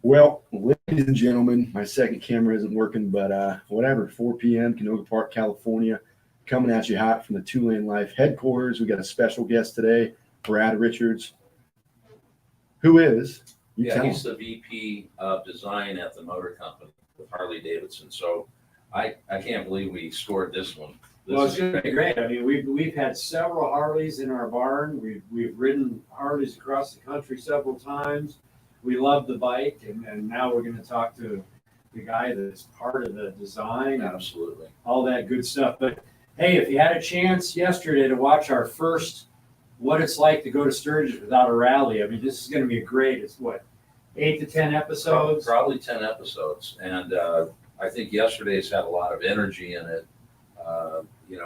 Well, ladies and gentlemen, my second camera isn't working, but whatever. 4 p.m. Canoga Park, California, coming at you hot from the 2LaneLIVE headquarters. We got a special guest today, Brad Richards. Who is? He's the VP of design at the motor company with Harley Davidson. So I can't believe we scored this one. Well, it's going to be great. I mean, we've had several Harleys in our barn. We've ridden Harleys across the country several times. We love the bike, and now we're going to talk to the guy that's part of the design. Absolutely. All that good stuff. But hey, if you had a chance yesterday to watch our first What It's Like to Go to Sturgis Without a Rally, I mean, this is going to be great. It's what, 8 to 10 episodes? Probably 10 episodes. And I think yesterday's had a lot of energy in it.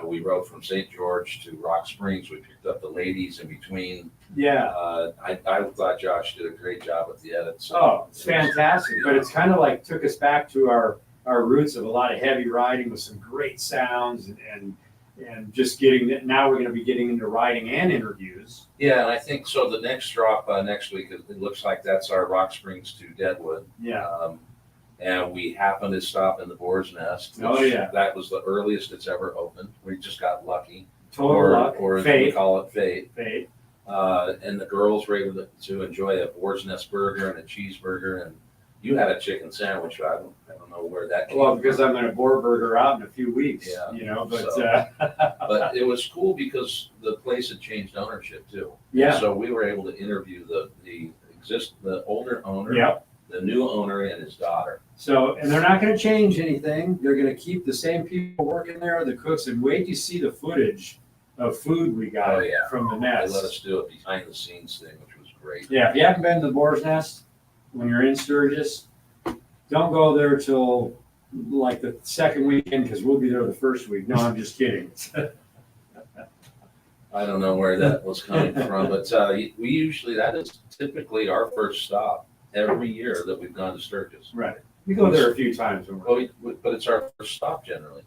We rode from St. George to Rock Springs. We picked up the ladies in between. Yeah. I thought Josh did a great job with the edits. Oh, it's fantastic. But it's kind of like took us back to our roots of a lot of heavy riding with some great sounds and just getting, now we're going to be getting into riding and interviews. Yeah, and I think so. The next drop next week, it looks like that's our Rock Springs to Deadwood. Yeah. And we happened to stop in the Boar's Nest. Oh, yeah. That was the earliest it's ever opened. We just got lucky. Total luck. Or as Fate. we call it, fate. Fate. And the girls were able to enjoy a Boar's Nest burger and a cheeseburger. And you had a chicken sandwich. I don't know where that came Well, because from. I'm going to boar burger out in a few weeks. Yeah. But But it was cool because the place had changed ownership too. yeah. So we were able to interview the older owner, Yep. the new owner, and his daughter. So, and they're not going to change anything. They're going to keep the same people working there, the cooks, and wait to see the footage of food we got from the They nest. let us do a behind the scenes thing, which was great. Yeah, if you haven't been to the Boar's Nest when you're in Sturgis, don't go there till like the second weekend because we'll be there the first week. No, I'm just kidding. I don't know where that was coming from, but that is typically our first stop every year that we've gone to Sturgis. Right. We go there a few times. When we're But it's our first stop generally.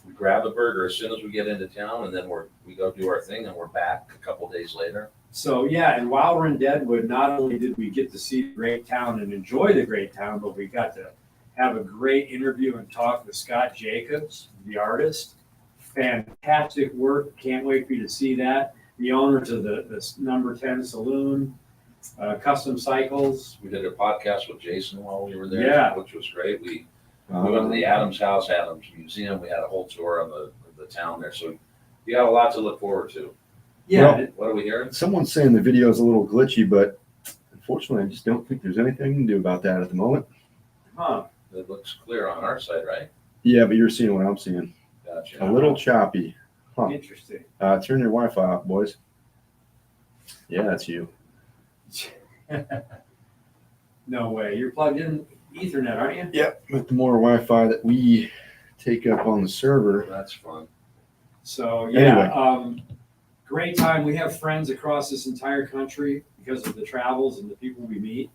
We grab a burger as soon as we get into town, and then we go do our thing, and we're back a couple days later. So yeah, and while we're in Deadwood, not only did we get to see the great town and enjoy the great town, but we got to have a great interview and talk with Scott Jacobs, the artist. Fantastic work. Can't wait for you to see that. The owner to the number 10 Saloon, Custom Cycles. We did a podcast with Jason while we were there, Yeah. which was great. We went to the Adams House, Adams Museum. We had a whole tour of the town there. So you got a lot to look forward to. Yeah. Well, What are we hearing? Someone's saying the video is a little glitchy, but unfortunately, I just don't think there's anything you can do about that at the moment. Huh. It looks clear on our side, right? Yeah, but you're seeing what I'm seeing. Gotcha. A little choppy. Huh. Interesting. Turn your Wi-Fi off, boys. Yeah, that's you. No way. You're plugged in Ethernet, aren't you? Yep. With the more Wi-Fi that we take up on the server. That's fun. So yeah, Anyway. Great time. We have friends across this entire country because of the travels and the people we meet,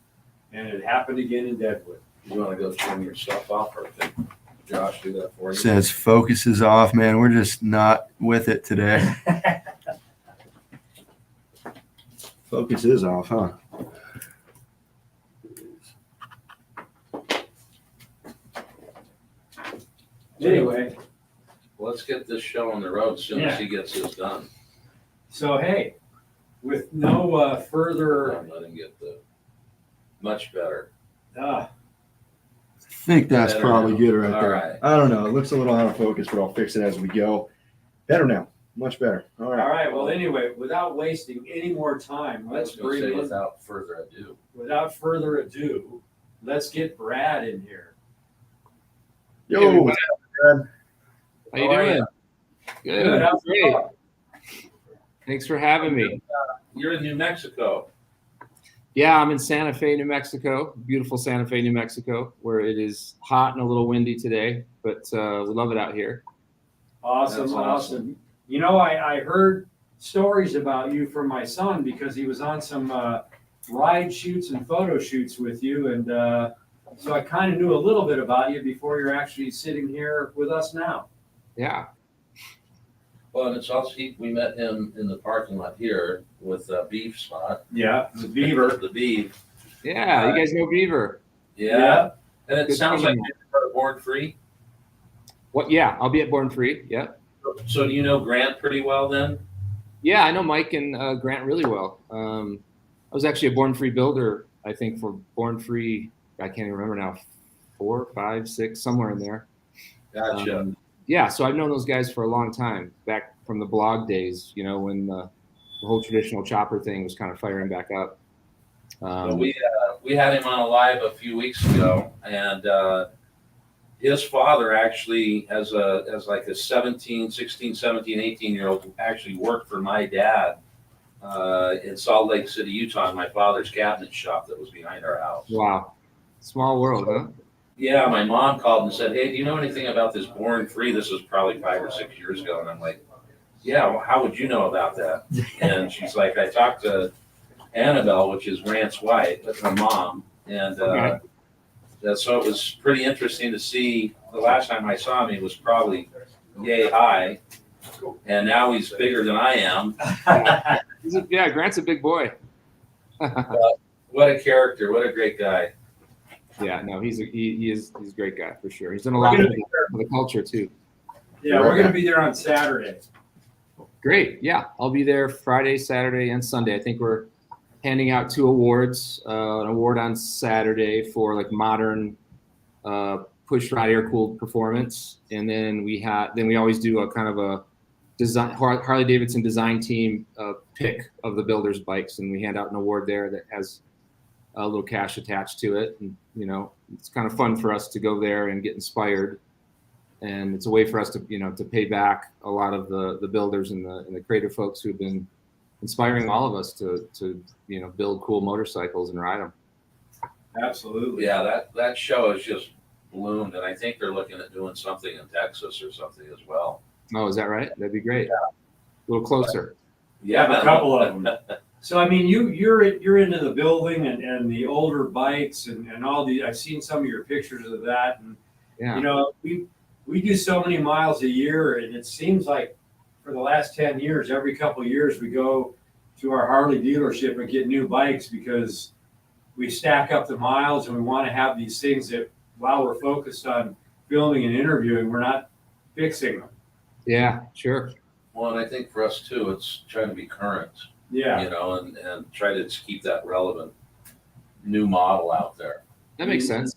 and it happened again in Deadwood. You want to go turn your stuff off, or can Josh do that for you? Says focus is off, man. We're just not with it today. Focus is off, huh? Anyway, Let's get this show on the road as soon as he gets this done. so hey, with no further, Let him get the much better. I think that's Better probably now. good right All there. right. I don't know. It looks a little out of focus, but I'll fix it as we go. Better now. Much better. All all right. right. Well, anyway, without wasting any more time, I let's was gonna bring say in. without further ado. Let's get Brad in here. Yo, what's up, Brad? How you How are doing? you? Good. How's it Great. going? Thanks for having me. You're in New Mexico. Yeah, I'm in Santa Fe, New Mexico. Beautiful Santa Fe, New Mexico, where it is hot and a little windy today, but we love it out here. Awesome, That's awesome. awesome. You know, I heard stories about you from my son because he was on some ride shoots and photo shoots with you, and so I kind of knew a little bit about you before you're actually sitting here with us now. Yeah. Well, and it's also we met him in the parking lot here with Beef Spot. Yeah, the Beaver. The Beef. Yeah, you guys know Beaver. Yeah. And it Good sounds like thinking. you're born free. What? Yeah, I'll be at Born Free. Yeah. So do you know Grant pretty well then? Yeah, I know Mike and Grant really well. I was actually a Born Free builder, I think, for Born Free. I can't even remember now, 4, 5, 6, somewhere in there. Gotcha. Yeah, so I've known those guys for a long time, back from the blog days, when the whole traditional chopper thing was kind of firing back up. Well, we had him on a live a few weeks ago, and his father actually, as like a 17, 16, 17, 18-year-old, actually worked for my dad in Salt Lake City, Utah, in my father's cabinet shop that was behind our house. Wow, small world, huh? Yeah, my mom called and said, "Hey, do you know anything about this Born Free?" This was probably 5 or 6 years ago, and I'm like, "Yeah, well, how would you know about that?" And she's like, "I talked to Annabelle, which is Grant's wife, that's my mom, and Okay. so it was pretty interesting to see. The last time I saw him, he was probably yay high, and now he's bigger than I am. Yeah, Grant's a big boy. What a character! What a great guy." Yeah, no, he's a great guy for sure. He's done a lot for the culture too. Yeah, we're going to be there on Saturday. Great. Yeah, I'll be there Friday, Saturday, and Sunday. I think we're handing out 2 awards. An award on Saturday for like modern push rod air cooled performance, and then we always do a kind of a design Harley Davidson design team pick of the builders' bikes, and we hand out an award there that has a little cash attached to it, and it's kind of fun for us to go there and get inspired, and it's a way for us to to pay back a lot of the builders and the creative folks who've been inspiring all of us to build cool motorcycles and ride them. Absolutely. Yeah, that show has just bloomed, and I think they're looking at doing something in Texas or something as well. Oh, is that right? That'd be great. A little closer. Yeah, a couple of them. So I mean, you're into the building and the older bikes and all the. I've seen some of your pictures of that, and Yeah. we do so many miles a year, and it seems like for the last 10 years, every couple of years we go to our Harley dealership and get new bikes because we stack up the miles and we want to have these things that while we're focused on filming and interviewing, we're not fixing them. Yeah, sure. Well, and I think for us too, it's trying to be current, Yeah. and try to keep that relevant new model out there. That makes sense.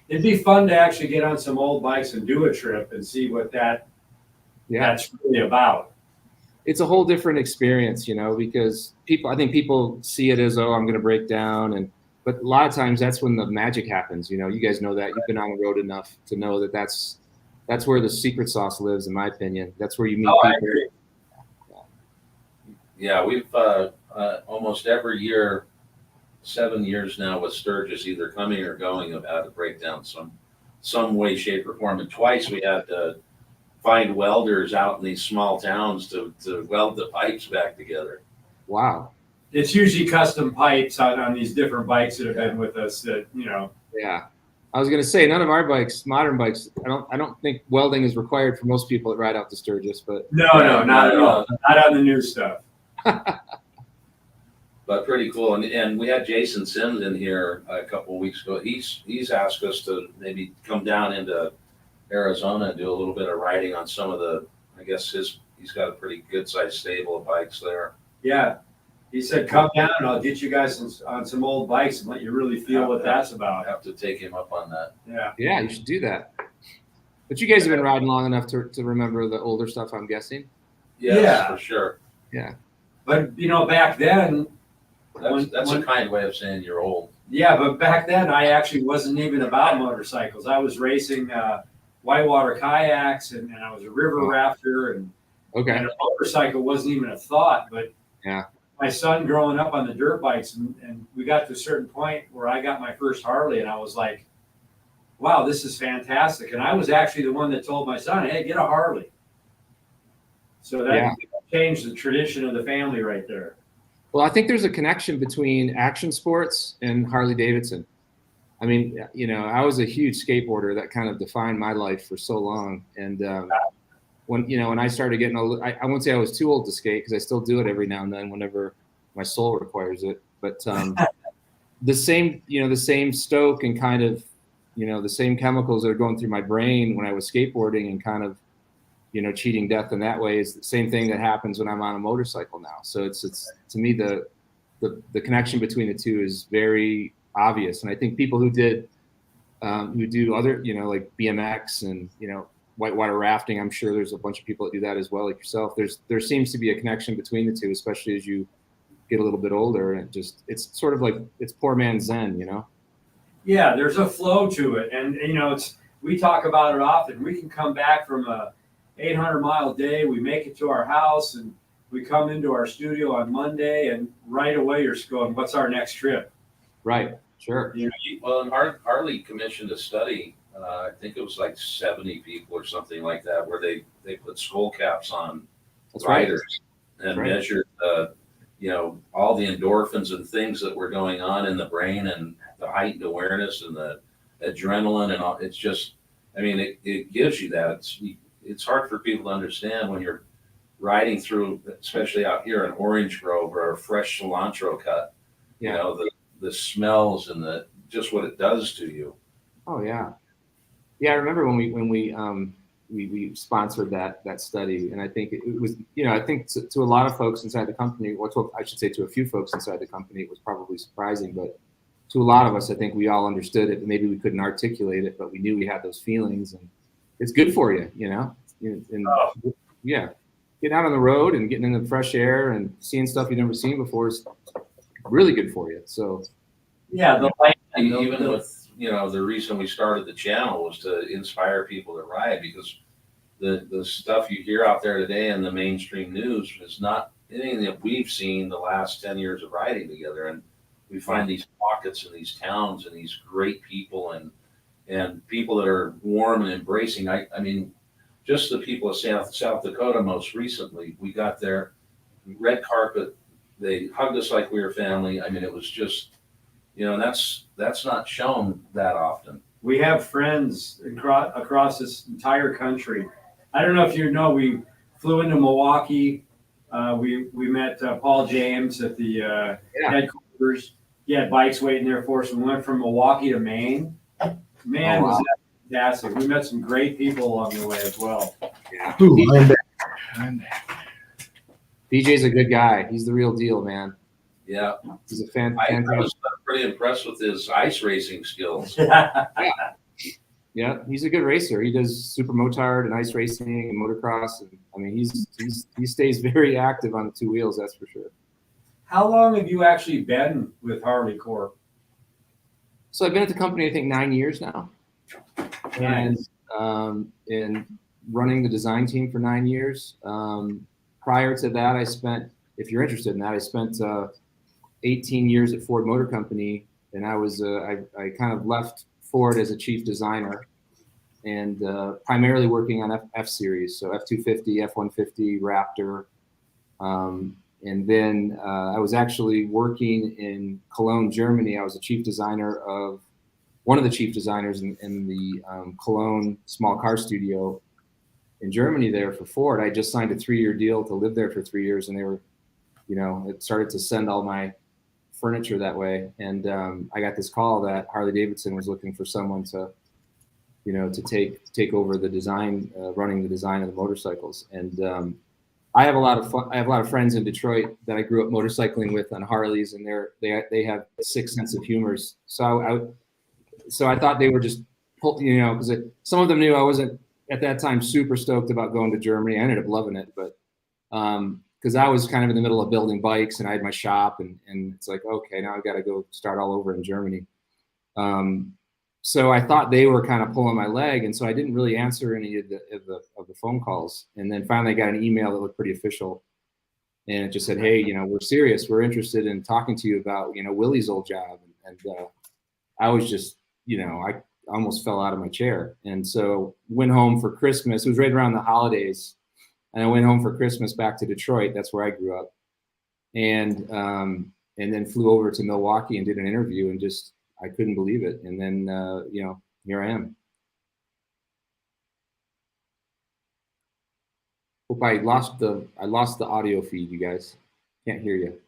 It'd be fun to actually get on some old bikes and do a trip and see what that's really about. It's a whole different experience, because I think people see it as, oh, I'm going to break down, but a lot of times that's when the magic happens. You guys know that. You've been on the road enough to know that that's where the secret sauce lives, in my opinion. That's where you meet people. I agree. Yeah, we've almost every year, 7 years now with Sturgis, either coming or going, have had to break down some way, shape, or form. And twice we had to find welders out in these small towns to weld the pipes back together. Wow. It's usually custom pipes on these different bikes that have been with us that, Yeah. I was going to say, none of our bikes, modern bikes, I don't think welding is required for most people that ride out to Sturgis, but No, not at all. Not on the new stuff. But pretty cool. And we had Jason Sims in here a couple of weeks ago. He's asked us to maybe come down into Arizona and do a little bit of riding on some of the, I guess he's got a pretty good sized stable of bikes there. Yeah. He said, come down and I'll get you guys on some old bikes and let you really feel what that's I about. have to take him up on that. Yeah. yeah, you should do that. But you guys have been riding long enough to remember the older stuff, I'm guessing. Yes, Yeah. for sure. Yeah. But, back then, That's a kind way of saying you're old. yeah, but back then I actually wasn't even about motorcycles. I was racing whitewater kayaks and I was a river rafter and Okay. a motorcycle wasn't even a thought. But Yeah. my son growing up on the dirt bikes and we got to a certain point where I got my first Harley and I was like, wow, this is fantastic. And I was actually the one that told my son, hey, get a Harley. So that changed the tradition of the family right there. Well, I think there's a connection between action sports and Harley Davidson. I mean, I was a huge skateboarder. That kind of defined my life for so long. And when I started getting old, I won't say I was too old to skate because I still do it every now and then whenever my soul requires it. But the same stoke and kind of, the same chemicals that are going through my brain when I was skateboarding and kind of, cheating death in that way is the same thing that happens when I'm on a motorcycle now. So it's to me, the connection between the two is very obvious. And I think people who do other, like BMX and, whitewater rafting, I'm sure there's a bunch of people that do that as well, like yourself. There seems to be a connection between the two, especially as you get a little bit older, and it's sort of like it's poor man's Zen, Yeah, there's a flow to it, and we talk about it often. We can come back from a 800-mile day, we make it to our house, and we come into our studio on Monday, and right away you're going, "What's our next trip?" Right. Sure. Well, and Harley commissioned a study. I think it was like 70 people or something like that, where they put skull caps on riders and measured, all the endorphins and things that were going on in the brain and the heightened awareness and the adrenaline and all. It's just, it gives you that. It's hard for people to understand when you're riding through, especially out here in Orange Grove or a fresh cilantro cut. Yeah. The smells and just what it does to you. Oh yeah. Yeah, I remember when we sponsored that study, and I think it was, I think to a lot of folks inside the company, I should say to a few folks inside the company, it was probably surprising, but to a lot of us, I think we all understood it. Maybe we couldn't articulate it, but we knew we had those feelings, and it's good for you, and yeah, getting out on the road and getting in the fresh air and seeing stuff you've never seen before is really good for you. So yeah, even with the reason we started the channel was to inspire people to ride, because the stuff you hear out there today in the mainstream news is not anything that we've seen the last 10 years of riding together. And we find these pockets in these towns and these great people and people that are warm and embracing. I mean, just the people of South Dakota most recently, we got there, red carpet, they hugged us like we were family. I mean, it was just, that's not shown that often. We have friends across this entire country. I don't know if you know, we flew into Milwaukee. We met Paul James at the headquarters. He had bikes waiting there for us. We went from Milwaukee to Maine. Man, was that fantastic. We met some great people along the way as well. Yeah. Ooh, BJ's a good guy. He's the real deal, man. Yeah. He's a fan. I was pretty impressed with his ice racing skills. Yeah, he's a good racer. He does super motard and ice racing and motocross. And I mean, he stays very active on the two wheels, that's for sure. How long have you actually been with Harley Corp? So I've been at the company, I think, 9 years now. Nice. And running the design team for 9 years. Prior to that, I spent, if you're interested in that, I spent 18 years at Ford Motor Company, and I was I kind of left Ford as a chief designer, and primarily working on F series, so F250, F150, Raptor, and then I was actually working in Cologne, Germany. I was one of the chief designers in the Cologne small car studio in Germany there for Ford. I just signed a 3-year deal to live there for 3 years, and they were, it started to send all my furniture that way. And I got this call that Harley Davidson was looking for someone to, to take over the design, running the design of the motorcycles. And I have a lot of fun. I have a lot of friends in Detroit that I grew up motorcycling with on Harleys, and they have a sick sense of humor. So I thought they were just, because some of them knew I wasn't at that time super stoked about going to Germany. I ended up loving it, but because I was kind of in the middle of building bikes and I had my shop, and it's like, okay, now I've got to go start all over in Germany. So I thought they were kind of pulling my leg, and so I didn't really answer any of the phone calls. And then finally I got an email that looked pretty official, and it just said, hey, we're serious. We're interested in talking to you about, Willie's old job. And I was just, I almost fell out of my chair. And so went home for Christmas. It was right around the holidays. And I went home for Christmas back to Detroit. That's where I grew up. And then flew over to Milwaukee and did an interview, and just, I couldn't believe it. And then, here I am. Hope I lost the audio feed, you guys. Can't hear you.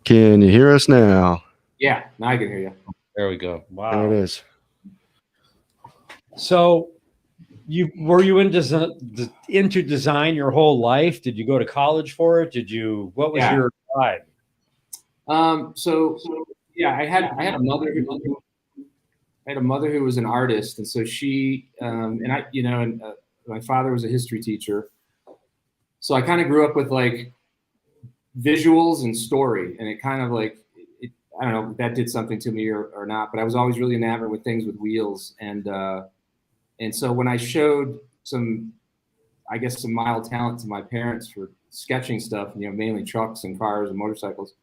Can you hear us now? Yeah, now I can hear you. There we go. There it is. So were you into design your whole life? Did you go to college for it? What was your vibe? So yeah, I had a mother who was an artist, and so she and I, my father was a history teacher, so I kind of grew up with like visuals and story, and it kind of like I don't know if that did something to me or not, but I was always really enamored with things with wheels, and so when I showed some mild talent to my parents for sketching stuff, mainly trucks and cars and motorcycles,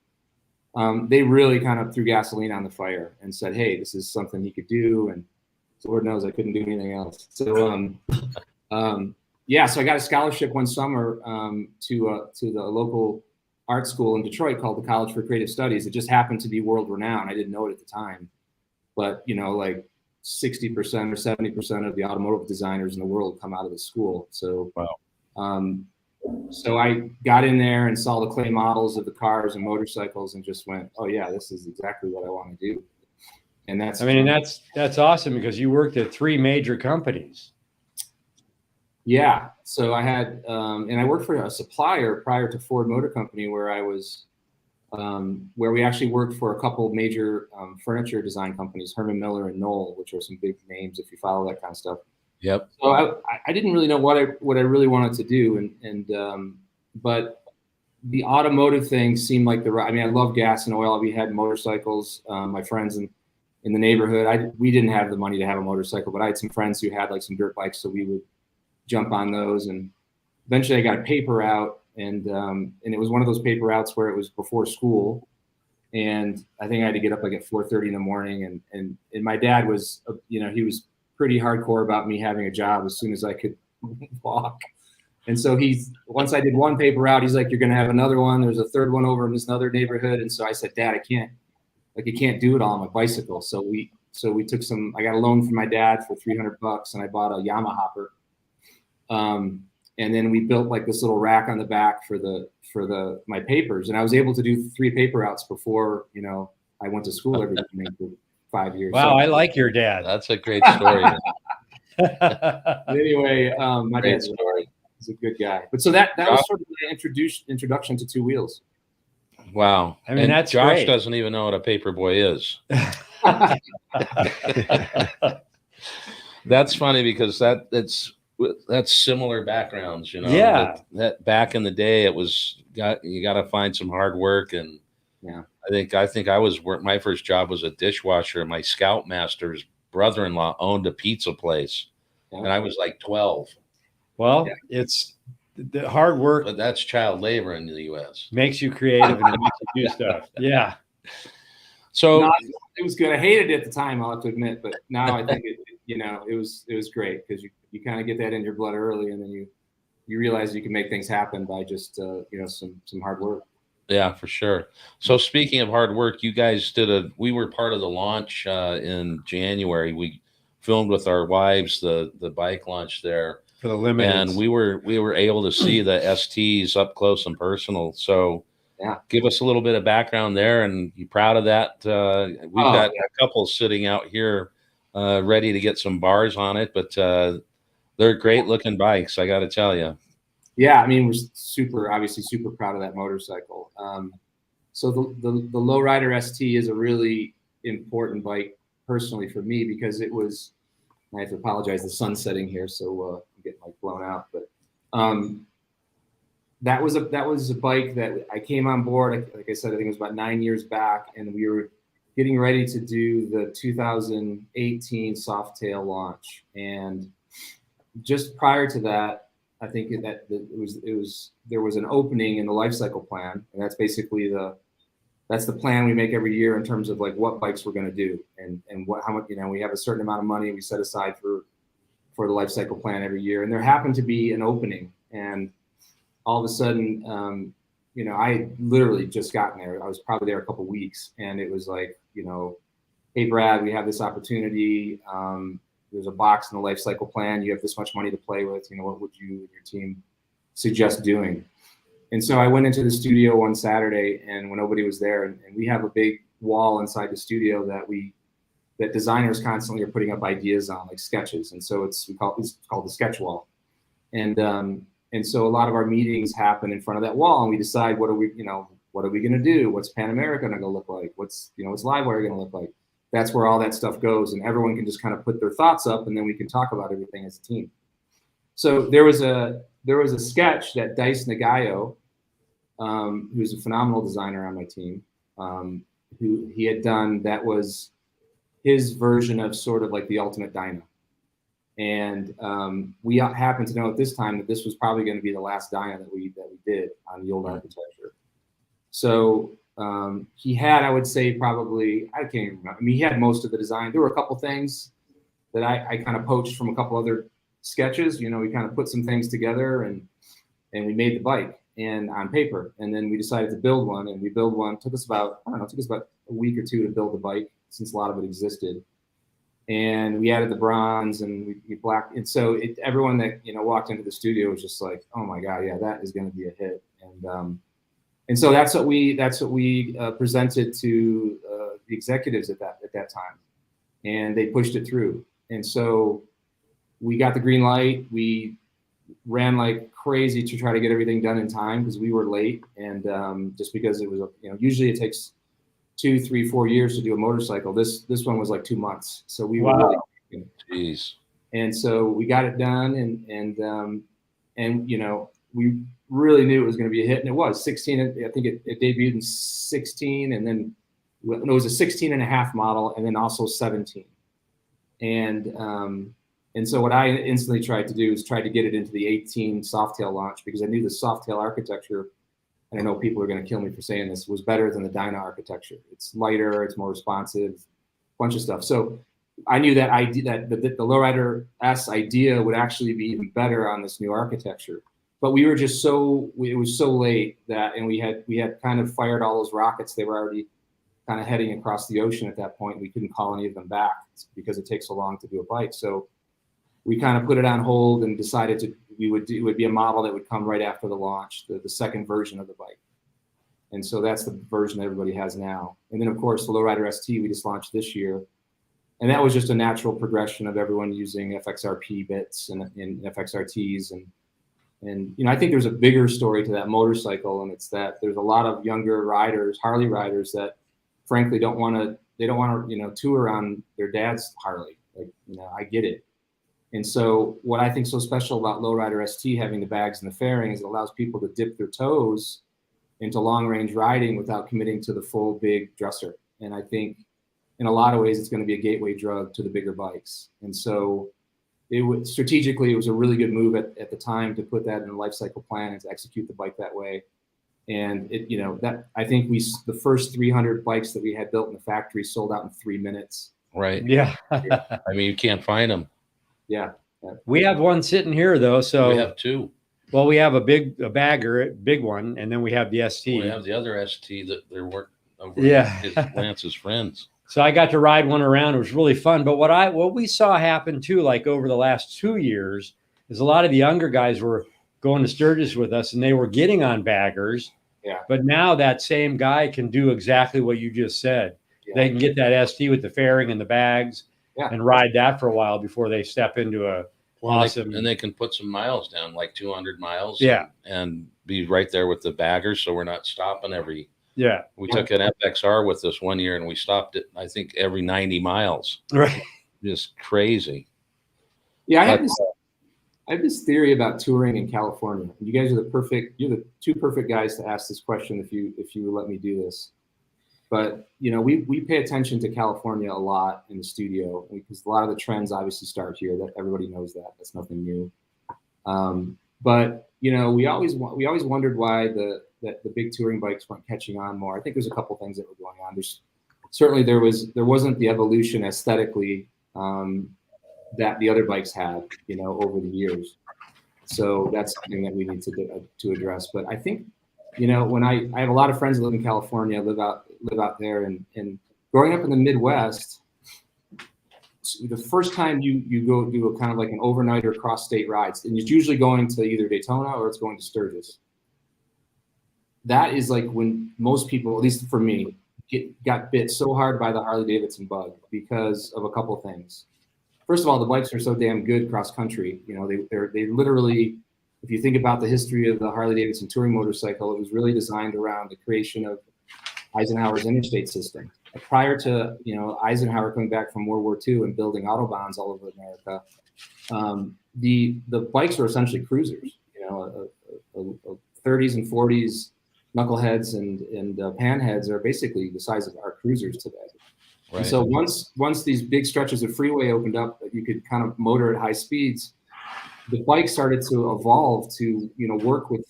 they really kind of threw gasoline on the fire and said, "Hey, this is something he could do." And so Lord knows I couldn't do anything else. So, so I got a scholarship one summer to the local art school in Detroit called the College for Creative Studies. It just happened to be world renowned. I didn't know it at the time, but like 60% or 70% of the automotive designers in the world come out of the school. So, wow. So I got in there and saw the clay models of the cars and motorcycles and just went, oh yeah, this is exactly what I want to do. And that's awesome because you worked at 3 major companies. Yeah. So I had, and I worked for a supplier prior to Ford Motor Company where I was, where we actually worked for a couple of major furniture design companies, Herman Miller and Knoll, which are some big names if you follow that kind of stuff. Yep. So I didn't really know what I really wanted to do, but the automotive thing seemed like I love gas and oil. We had motorcycles. My friends in the neighborhood, we didn't have the money to have a motorcycle, but I had some friends who had like some dirt bikes, so we would jump on those. And eventually, I got a paper out, and it was one of those paper routes where it was before school, and I think I had to get up like at 4:30 in the morning, and my dad was, he was pretty hardcore about me having a job as soon as I could walk. And so once I did one paper route, he's like, you're going to have another one. There's a third one over in this other neighborhood. And so I said, Dad, I can't do it all on my bicycle. So we took I got a loan from my dad for $300 and I bought a Yamaha hopper. And then we built like this little rack on the back for my papers. And I was able to do 3 paper routes before, I went to school every day for 5 years. Wow. So, I like your dad. That's a great story. Anyway, my dad's story. He's a good guy. But so that was sort of my introduction to 2 wheels. Wow. I mean, that's Josh great. Doesn't even know what a paper boy is. That's funny because that's similar backgrounds, Yeah. That back in the day, you got to find some hard work. And yeah, I think my first job was a dishwasher. My scoutmaster's brother-in-law owned a pizza place, and I was like 12. Well, it's the hard work. But that's child labor in the U.S. Makes you creative and makes you do stuff. Yeah. So it was good. I hated it at the time, I'll have to admit, but now I think it was great because you kind of get that in your blood early, and then you realize you can make things happen by just some hard work. Yeah, for sure. So speaking of hard work, you guys we were part of the launch in January. We filmed with our wives the bike launch there for the limited, and we were able to see the STs up close and personal. So yeah, give us a little bit of background there, and you proud of that? We've got a couple sitting out here ready to get some bars on it, but they're great looking bikes, I got to tell you. Yeah, I mean, we're obviously super proud of that motorcycle. So the Lowrider ST is a really important bike personally for me because it was. I have to apologize. The sun's setting here, so I'm getting like blown out. But that was a bike that I came on board. Like I said, I think it was about 9 years back, and we were getting ready to do the 2018 Softail launch. And just prior to that, I think there was an opening in the life cycle plan, and that's basically that's the plan we make every year in terms of like what bikes we're going to do and how much, we have a certain amount of money we set aside for the life cycle plan every year. And there happened to be an opening, and all of a sudden, I literally just gotten there. I was probably there a couple of weeks, and it was like, hey Brad, we have this opportunity. There's a box in the life cycle plan. You have this much money to play with. What would you and your team suggest doing? And so I went into the studio one Saturday, and when nobody was there, and we have a big wall inside the studio that designers constantly are putting up ideas on, like sketches. And so it's called the sketch wall. And so a lot of our meetings happen in front of that wall, and we decide what are we going to do? What's Pan America going to look like? What's Livewire going to look like? That's where all that stuff goes, and everyone can just kind of put their thoughts up, and then we can talk about everything as a team. So there was a sketch that Dice Nagayo, who's a phenomenal designer on my team, who he had done, that was his version of sort of like the ultimate dyno. And we happened to know at this time that this was probably going to be the last dyno that we did on the old architecture. So he had, I would say, probably, I can't even remember. I mean, he had most of the design. There were a couple things that I kind of poached from a couple other sketches. We kind of put some things together, and we made the bike and on paper. And then we decided to build one, and we built one. It took us about a week or two to build the bike, since a lot of it existed. And we added the bronze, and we blacked. And so everyone that walked into the studio was just like, "Oh my God, yeah, that is going to be a hit." And so that's what we presented to the executives at that time, and they pushed it through. And so we got the green light. We ran like crazy to try to get everything done in time because we were late, and just because it was usually it takes 2, 3, 4 years to do a motorcycle. This one was like 2 months. So we were really, Jeez. And so we got it done, and we really knew it was going to be a hit, and it was 16. I think it debuted in 16, and then it was a 16 and a half model, and then also 17. And so what I instantly tried to do is try to get it into the 18 Softail launch, because I knew the Softail architecture, and I know people are going to kill me for saying this, was better than the dyno architecture. It's lighter, it's more responsive, a bunch of stuff. So I knew that the Lowrider S idea would actually be even better on this new architecture. But we were just it was so late and we had kind of fired all those rockets. They were already kind of heading across the ocean at that point. We couldn't call any of them back because it takes so long to do a bike. So we kind of put it on hold and decided it would be a model that would come right after the launch, the second version of the bike. And so that's the version that everybody has now. And then of course the Lowrider ST we just launched this year. And that was just a natural progression of everyone using FXRP bits and FXRTs. And I think there's a bigger story to that motorcycle, and it's that there's a lot of younger riders, Harley riders, that frankly don't want to tour on their dad's Harley. Like, I get it. And so what I think is so special about Lowrider ST having the bags and the fairing is it allows people to dip their toes into long range riding without committing to the full big dresser. And I think in a lot of ways it's going to be a gateway drug to the bigger bikes. And so strategically, it was a really good move at the time to put that in a life cycle plan and to execute the bike that way. And I think the first 300 bikes that we had built in the factory sold out in 3 minutes. Right. Yeah. I mean, you can't find them. Yeah. We have one sitting here though. So we have two. Well, we have a big one, and then we have the ST. We have the other ST that there weren't. Lance's friends. So I got to ride one around. It was really fun. But what we saw happen too, like over the last 2 years, is a lot of the younger guys were going to Sturgis with us, and they were getting on baggers. Yeah. But now that same guy can do exactly what you just said. Yeah. They can get that ST with the fairing and the bags, and ride that for a while before they step into a awesome. And they can put some miles down, like 200 miles. Yeah. And be right there with the baggers, so we're not stopping every. Yeah. We took an FXR with us one year, and we stopped it, I think, every 90 miles. Right. Just crazy. Yeah, I have this theory about touring in California. You guys are you're the two perfect guys to ask this question if you let me do this. But we pay attention to California a lot in the studio because a lot of the trends obviously start here. That everybody knows that. That's nothing new. But we always wondered why the big touring bikes weren't catching on more. I think there's a couple things that were going on. There wasn't the evolution aesthetically that the other bikes had, over the years. So that's something that we need to address. But I think, when I have a lot of friends that live in California, live out there, and growing up in the Midwest, the first time you go do a kind of like an overnight or cross state rides, and it's usually going to either Daytona or it's going to Sturgis. that is like when most people, at least for me, got bit so hard by the Harley Davidson bug because of a couple things. First of all, the bikes are so damn good cross country. You know, they literally, if you think about the history of the Harley Davidson touring motorcycle, it was really designed around the creation of Eisenhower's interstate system. Prior to, you know, Eisenhower coming back from World War II and building autobahns all over America, the bikes were essentially cruisers. You know, 30s and 40s knuckleheads and panheads are basically the size of our cruisers today. Right. And so once these big stretches of freeway opened up that you could kind of motor at high speeds, the bike started to evolve to, you know, work with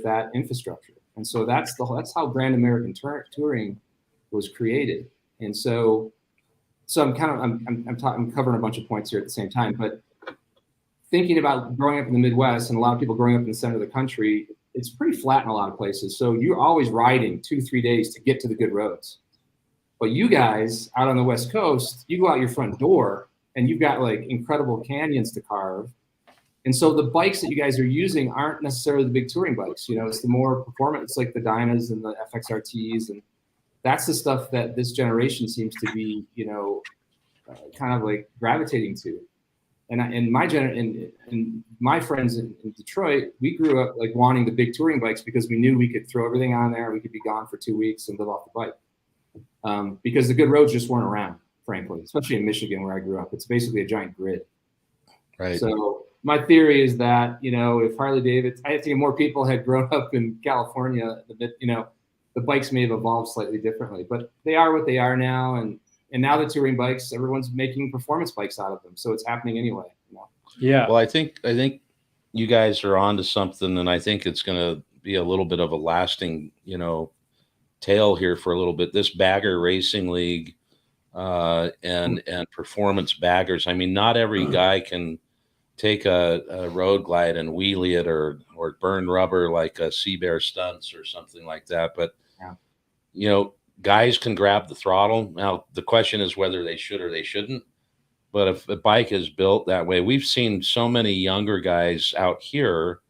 that infrastructure. And so that's how Grand American Touring was created. And so I'm covering a bunch of points here at the same time, but thinking about growing up in the Midwest and a lot of people growing up in the center of the country, it's pretty flat in a lot of places. So you're always riding 2-3 days to get to the good roads. But you guys out on the West Coast, you go out your front door and you've got like incredible canyons to carve. And so the bikes that you guys are using aren't necessarily the big touring bikes. You know, it's the more performance, it's like the Dynas and the FXRTs. And that's the stuff that this generation seems to be, you know, kind of like gravitating to. And my friends in Detroit, we grew up like wanting the big touring bikes because we knew we could throw everything on there. We could be gone for 2 weeks and live off the bike. Because the good roads just weren't around, frankly, especially in Michigan where I grew up. It's basically a giant grid. Right. So my theory is that, you know, if Harley Davidson, I think more people had grown up in California, you know, the bikes may have evolved slightly differently, but they are what they are now. And now the touring bikes, everyone's making performance bikes out of them. So it's happening anyway. You know? Yeah. Well, I think you guys are onto something, and I think it's going to be a little bit of a lasting, you know, tale here for a little bit. This bagger racing league and performance baggers. I mean, not every guy can take a road glide and wheelie it or burn rubber like a Sea Bear Stunts or something like that. But you know, guys can grab the throttle. Now the question is whether they should or they shouldn't. But if a bike is built that way, we've seen so many younger guys out here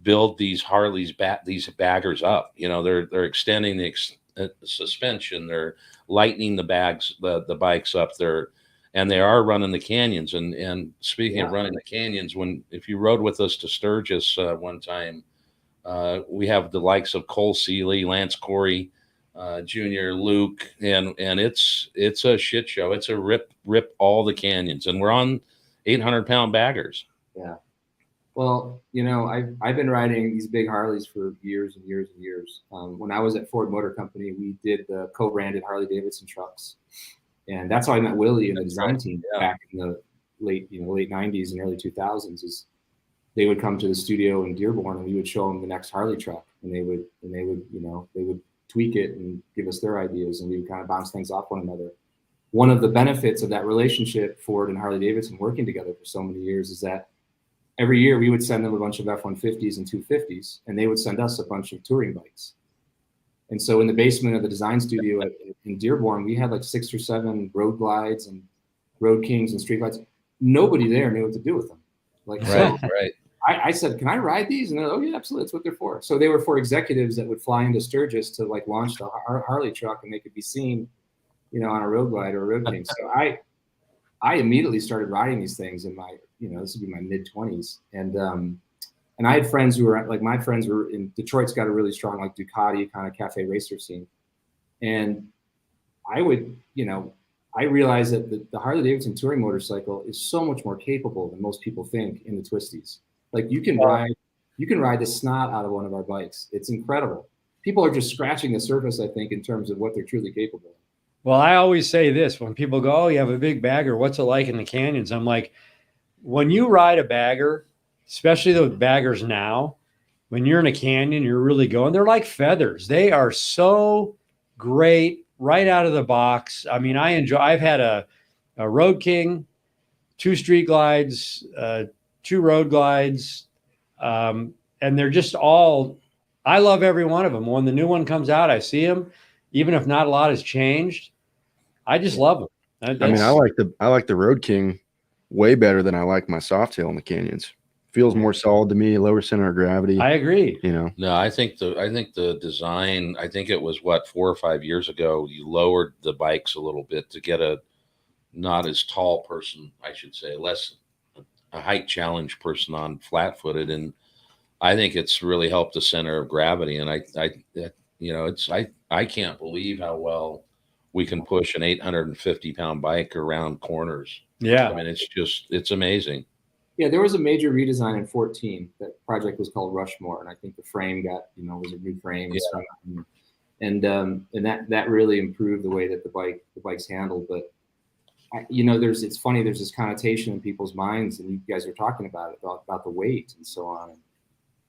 build these Harleys, these baggers up. You know, they're extending the suspension, they're lightening the bikes up there, and they are running the canyons. And speaking of running the canyons, if you rode with us to Sturgis one time, we have the likes of Cole Seeley, Lance Corey, Junior, Luke, and it's a shit show. It's a rip all the canyons, and we're on 800-pound baggers. Yeah. Well, you know, I've been riding these big Harleys for years and years and years. When I was at Ford Motor Company, we did the co-branded Harley Davidson trucks, and that's how I met Willie and the design team back in the late 90s and early 2000s. Is they would come to the studio in Dearborn, and we would show them the next Harley truck, and they would tweak it and give us their ideas, and we would kind of bounce things off one another. One of the benefits of that relationship, Ford and Harley Davidson working together for so many years, is that every year we would send them a bunch of F-150s and 250s, and they would send us a bunch of touring bikes. And so in the basement of the design studio in Dearborn, we had like 6 or 7 road glides and road kings and street glides. Nobody there knew what to do with them. Right. I said, can I ride these? And they're like, oh yeah, absolutely. That's what they're for. So they were for executives that would fly into Sturgis to like launch the Harley truck, and they could be seen, you know, on a road glide or a road king. So I immediately started riding these things in my, you know, this would be my mid-20s. And I had friends who were like, my friends were in Detroit's got a really strong like Ducati kind of cafe racer scene. And I would, you know, I realized that the Harley Davidson touring motorcycle is so much more capable than most people think in the twisties. Like you can ride the snot out of one of our bikes. It's incredible. People are just scratching the surface, I think, in terms of what they're truly capable of. Well, I always say this when people go, oh, you have a big bagger. What's it like in the canyons? I'm like, when you ride a bagger, especially the baggers now, when you're in a canyon, you're really going, they're like feathers. They are so great right out of the box. I mean, I've had a Road King, 2 street glides, 2 road glides, and they're just all, I love every one of them. When the new one comes out, I see them, even if not a lot has changed. I just love them. I mean, I like the Road King way better than I like my Softail in the canyons. feels more solid to me, lower center of gravity. I agree. You know, No, I think the design, I think it was what, 4 or 5 years ago, you lowered the bikes a little bit to get a not as tall person, I should say, less a height challenge person on flat footed. And I think it's really helped the center of gravity. And I can't believe how well we can push an 850-pound bike around corners. Yeah. I mean, it's amazing. Yeah, there was a major redesign in 14. That project was called Rushmore, and I think the frame was a new frame, and that really improved the way that the bike's handled. But it's funny. There's this connotation in people's minds, and you guys are talking about it about the weight and so on. And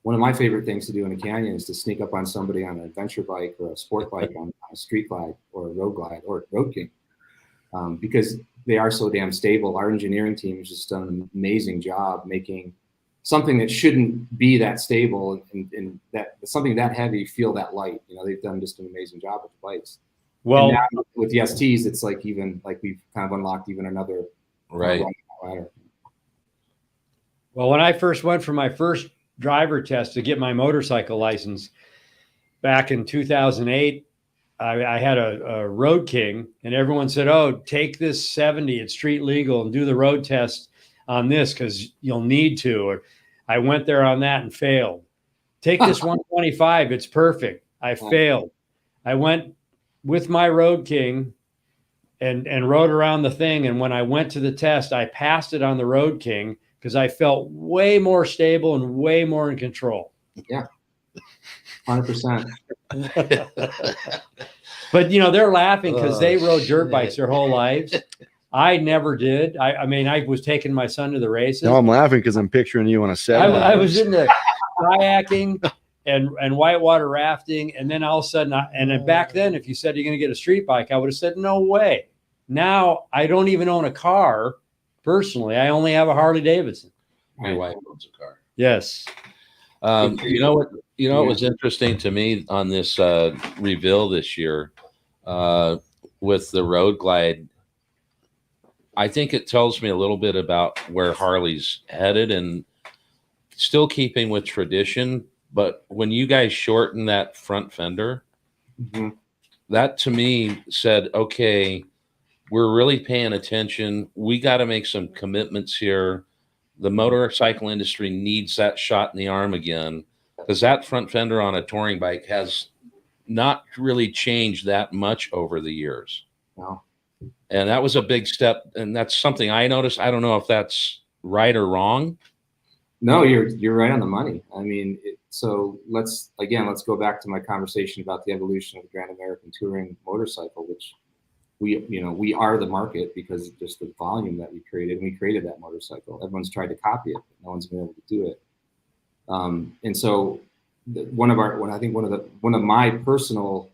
one of my favorite things to do in a canyon is to sneak up on somebody on an adventure bike or a sport bike on a street glide or a road glide or a road king, because they are so damn stable. Our engineering team has just done an amazing job making something that shouldn't be that stable and that something that heavy feel that light. They've done just an amazing job with the bikes. Well, and now with the STs, it's like we've kind of unlocked even another right. Rider. Well, when I first went for my first driver test to get my motorcycle license back in 2008, I had a Road King, and everyone said, "Oh, take this 70, it's street legal, and do the road test on this because you'll need to." Or I went there on that and failed. Take this 125, it's perfect. I failed. I went with my Road King and rode around the thing, and when I went to the test, I passed it on the Road King because I felt way more stable and way more in control. Yeah. 100%. But they're laughing because they rode dirt bikes their whole lives. I never did. I mean, I was taking my son to the races. No, I'm laughing because I'm picturing you on a set. I was into kayaking and whitewater rafting, and then all of a sudden, then back then, if you said you're going to get a street bike, I would have said no way. Now I don't even own a car personally. I only have a Harley Davidson. My wife owns a car. Yes. What was interesting to me on this reveal this year with the Road Glide, I think it tells me a little bit about where Harley's headed and still keeping with tradition. But when you guys shorten that front fender, that to me said, okay, we're really paying attention. We got to make some commitments here. The motorcycle industry needs that shot in the arm again, because that front fender on a touring bike has not really changed that much over the years. No. And that was a big step. And that's something I noticed. I don't know if that's right or wrong. No, you're right on the money. I mean, so let's go back to my conversation about the evolution of the Grand American Touring motorcycle, which we are the market because of just the volume that we created. And we created that motorcycle. Everyone's tried to copy it, but no one's been able to do it. And so one of my personal,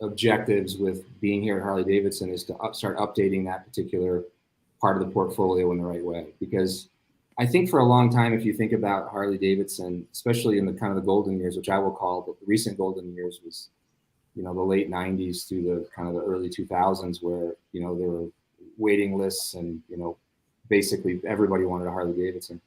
objectives with being here at Harley Davidson is to start updating that particular part of the portfolio in the right way. Because I think for a long time, if you think about Harley Davidson, especially in the kind of the golden years, which I will call, but the recent golden years was, the late 90s through the kind of the early 2000s, where, there were waiting lists and, basically everybody wanted a Harley Davidson.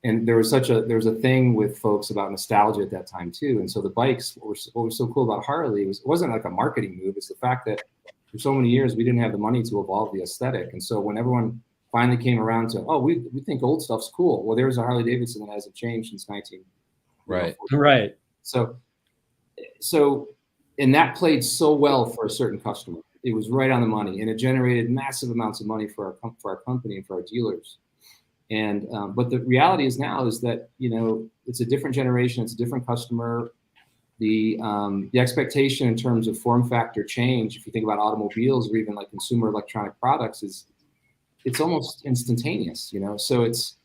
And there was a thing with folks about nostalgia at that time too. And so the bikes, what was so cool about Harley it wasn't like a marketing move. It's the fact that for so many years, we didn't have the money to evolve the aesthetic. And so when everyone finally came around to, we think old stuff's cool. Well, there's a Harley Davidson that hasn't changed since 19. Right. Right. So, and that played so well for a certain customer. It was right on the money, and it generated massive amounts of money for our company and for our dealers. And but the reality is now is that it's a different generation, it's a different customer. The expectation in terms of form factor change, if you think about automobiles or even like consumer electronic products, it's almost instantaneous. So it's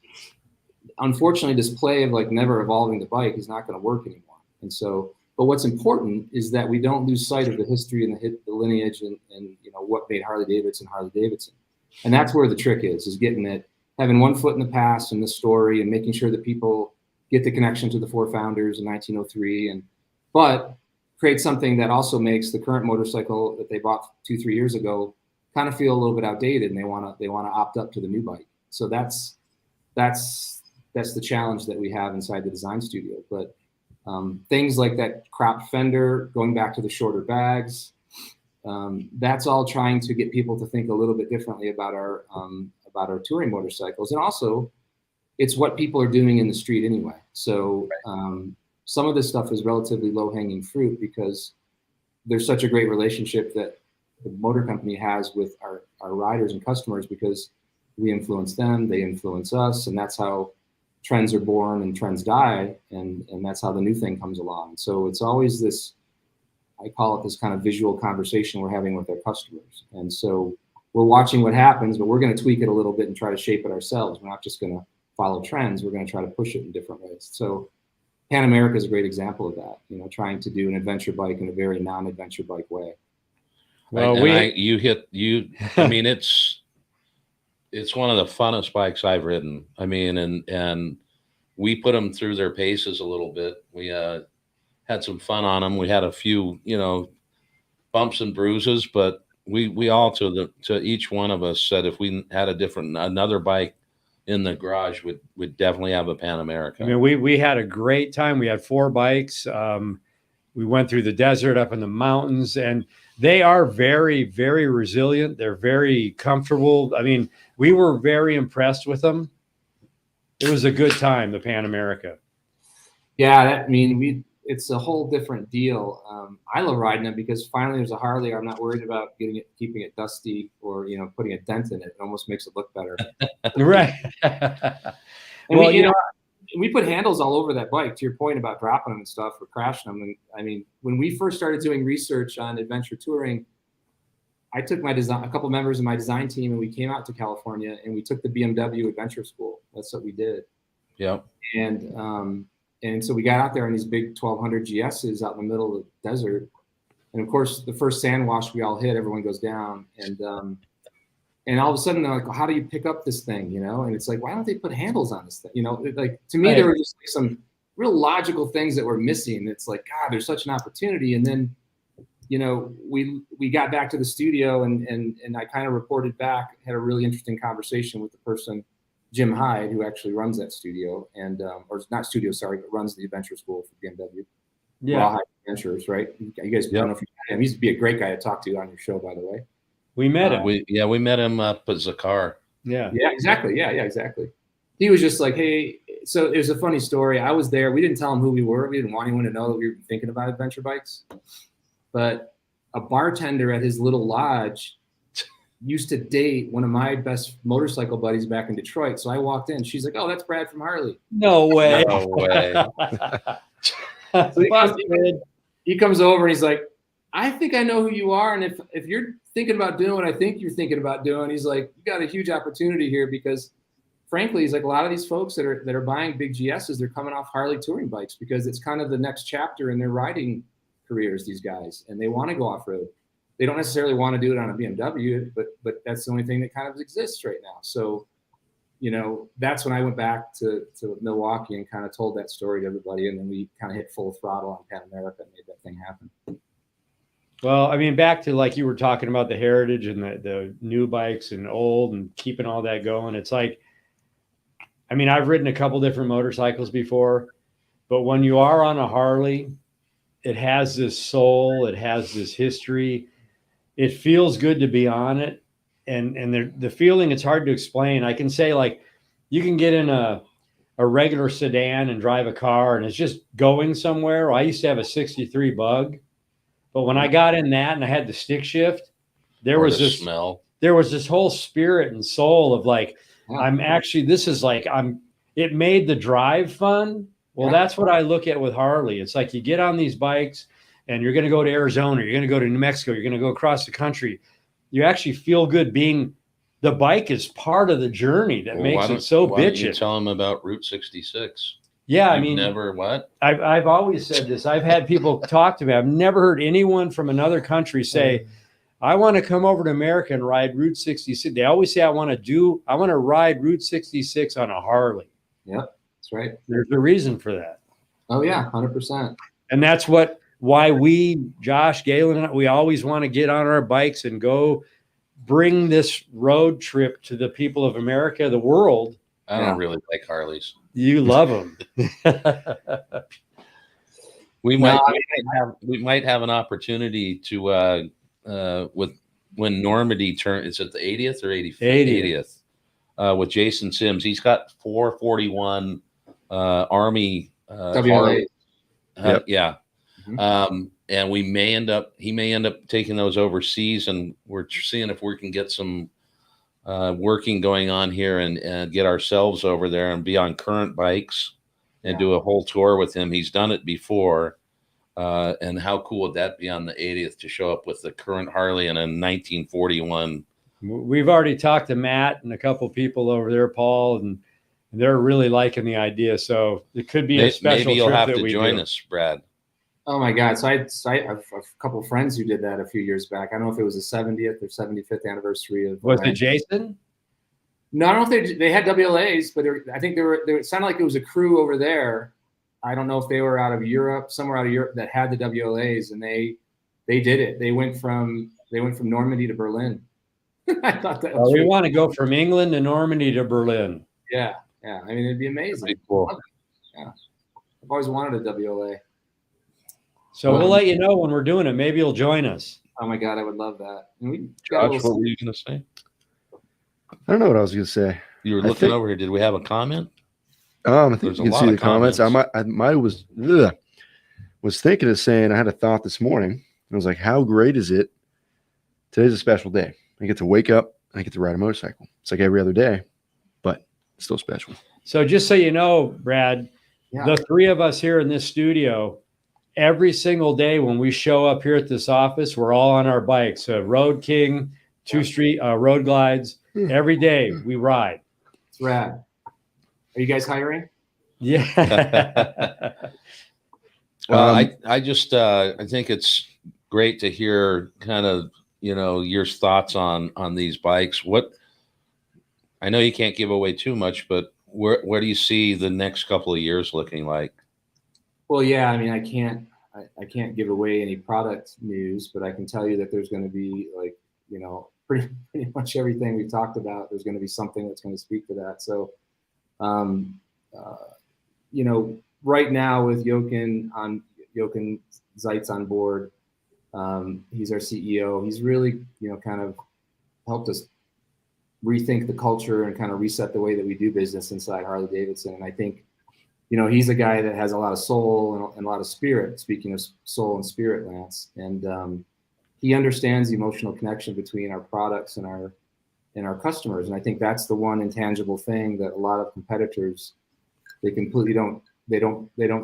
unfortunately this play of like never evolving the bike is not going to work anymore. And so, but what's important is that we don't lose sight of the history and the lineage and what made Harley Davidson Harley Davidson. And that's where the trick is getting it. Having one foot in the past and the story and making sure that people get the connection to the four founders in 1903, but create something that also makes the current motorcycle that they bought 2-3 years ago kind of feel a little bit outdated, and they want to opt up to the new bike. So that's that's the challenge that we have inside the design studio. But things like that cropped fender, going back to the shorter bags, that's all trying to get people to think a little bit differently about our touring motorcycles. And also, it's what people are doing in the street anyway. So some of this stuff is relatively low-hanging fruit because there's such a great relationship that the motor company has with our riders and customers, because we influence them, they influence us, and that's how trends are born and trends die, and that's how the new thing comes along. So it's always this, I call it this kind of visual conversation we're having with our customers. And so we're watching what happens, but we're going to tweak it a little bit and try to shape it ourselves. We're not just going to follow trends. We're going to try to push it in different ways. So Pan America is a great example of that, you know, trying to do an adventure bike in a very non-adventure bike way. Well, I mean, it's one of the funnest bikes I've ridden. I mean, and we put them through their paces a little bit. We had some fun on them. We had a few, you know, bumps and bruises, but we all to each one of us said if we had another bike in the garage, we'd definitely have a Pan America. I mean, we had a great time. We had 4 bikes. We went through the desert, up in the mountains, and they are very, very resilient. They're very comfortable. I mean, we were very impressed with them. It was a good time, the Pan America. Yeah, it's a whole different deal. I love riding them because finally there's a Harley. I'm not worried about keeping it dusty or, you know, putting a dent in it. It almost makes it look better. Right. And well, we put handles all over that bike, to your point about dropping them and stuff or crashing them. And I mean, when we first started doing research on adventure touring, I took a couple members of my design team, and we came out to California and we took the BMW Adventure School. That's what we did. Yeah. And so we got out there on these big 1200 GSs out in the middle of the desert. And of course, the first sand wash we all hit, everyone goes down. And all of a sudden they're like, well, how do you pick up this thing? You know? And it's like, why don't they put handles on this thing? You know, like to me, there were just like some real logical things that were missing. It's like, God, there's such an opportunity. And then, you know, we got back to the studio and I kind of reported back, had a really interesting conversation with the person, Jim Hyde, who actually runs that studio or not studio, sorry, but runs the adventure school for BMW. Yeah. Hyde Adventures, right? You guys don't know if you met him. He used to be a great guy to talk to on your show, by the way. We met him. We met him up at Zakar. Yeah. Yeah, exactly. Yeah, exactly. He was just like, hey, so it was a funny story. I was there. We didn't tell him who we were. We didn't want anyone to know that we were thinking about adventure bikes. But a bartender at his little lodge used to date one of my best motorcycle buddies back in Detroit. So I walked in. She's like, oh, that's Brad from Harley. No way. No way. So he comes over and he's like, I think I know who you are. And if you're thinking about doing what I think you're thinking about doing, he's like, you got a huge opportunity here because frankly, he's like a lot of these folks that are buying big GSs, they're coming off Harley touring bikes because it's kind of the next chapter in their riding careers, these guys, and they want to go off-road. They don't necessarily want to do it on a BMW, but that's the only thing that kind of exists right now. So, you know, that's when I went back to Milwaukee and kind of told that story to everybody. And then we kind of hit full throttle on Pan America and made that thing happen. Well, I mean, back to like you were talking about the heritage and the new bikes and old and keeping all that going. It's like, I mean, I've ridden a couple different motorcycles before, but when you are on a Harley, it has this soul, it has this history. It feels good to be on it. And the feeling, it's hard to explain. I can say, like, you can get in a regular sedan and drive a car and it's just going somewhere. I used to have a 63 Bug, but when I got in that and I had the stick shift, there was this smell. There was this whole spirit and soul of like, it made the drive fun. Well, that's what I look at with Harley. It's like you get on these bikes and you're going to go to Arizona, you're going to go to New Mexico, you're going to go across the country. You actually feel good being, the bike is part of the journey that makes it so bitchin'. Why don't you tell them about Route 66? Yeah, I mean, I've always said this. I've had people talk to me. I've never heard anyone from another country say, I want to come over to America and ride Route 66. They always say, I want to ride Route 66 on a Harley. Yep, that's right. There's a reason for that. Oh yeah, 100%. And that's why we, Josh, Galen, and I, we always want to get on our bikes and go bring this road trip to the people of America, the world, I don't really like Harleys. You love them. We No, might, I we might have an opportunity to with when Normandy is it the 80th or 80th? With Jason Sims. He's got 441 Army WLA. Yep. Yeah. Mhm. And he may end up taking those overseas, and we're seeing if we can get some working going on here and get ourselves over there and be on current bikes and do a whole tour with him. He's done it before. And how cool would that be on the 80th to show up with the current Harley and a 1941? We've already talked to Matt and a couple people over there, Paul, and they're really liking the idea. So it could be a special Maybe you'll trip have that to we join do. us, Brad. Oh my God. So I have a couple of friends who did that a few years back. I don't know if it was the 70th or 75th anniversary of. Was it Jason? No, I don't know if they had WLAs, but I think it sounded like it was a crew over there. I don't know if they were out of Europe, somewhere out of Europe that had the WLAs, and they did it. They went from Normandy to Berlin. I thought that was We want to go from England to Normandy to Berlin. Yeah. I mean, it'd be amazing. Pretty cool. Yeah, I've always wanted a WLA. So we'll let you know when we're doing it. Maybe you'll join us. Oh my God, I would love that. And Josh, what were you going to say? I don't know what I was going to say. You were looking over here. Did we have a comment? I think There's you a can lot see of the comments. comments. I was thinking of saying, I had a thought this morning. I was like, how great is it? Today's a special day. I get to wake up and I get to ride a motorcycle. It's like every other day, but it's still special. So just so you know, Brad, the three of us here in this studio, every single day when we show up here at this office, we're all on our bikes. Road King, Road Glides. Every day we ride. It's rad. Are you guys hiring? Yeah. Well, I just I think it's great to hear kind of your thoughts on these bikes. What I know you can't give away too much, but where do you see the next couple of years looking like? Well, yeah, I mean, I can't give away any product news, but I can tell you that there's going to be pretty much everything we've talked about. There's going to be something that's going to speak to that. So, right now with Jochen Zeitz on board, he's our CEO. He's really, kind of helped us rethink the culture and kind of reset the way that we do business inside Harley Davidson. And I think, he's a guy that has a lot of soul and a lot of spirit. Speaking of soul and spirit, Lance, and he understands the emotional connection between our products and our customers. And I think that's the one intangible thing that a lot of competitors, they completely don't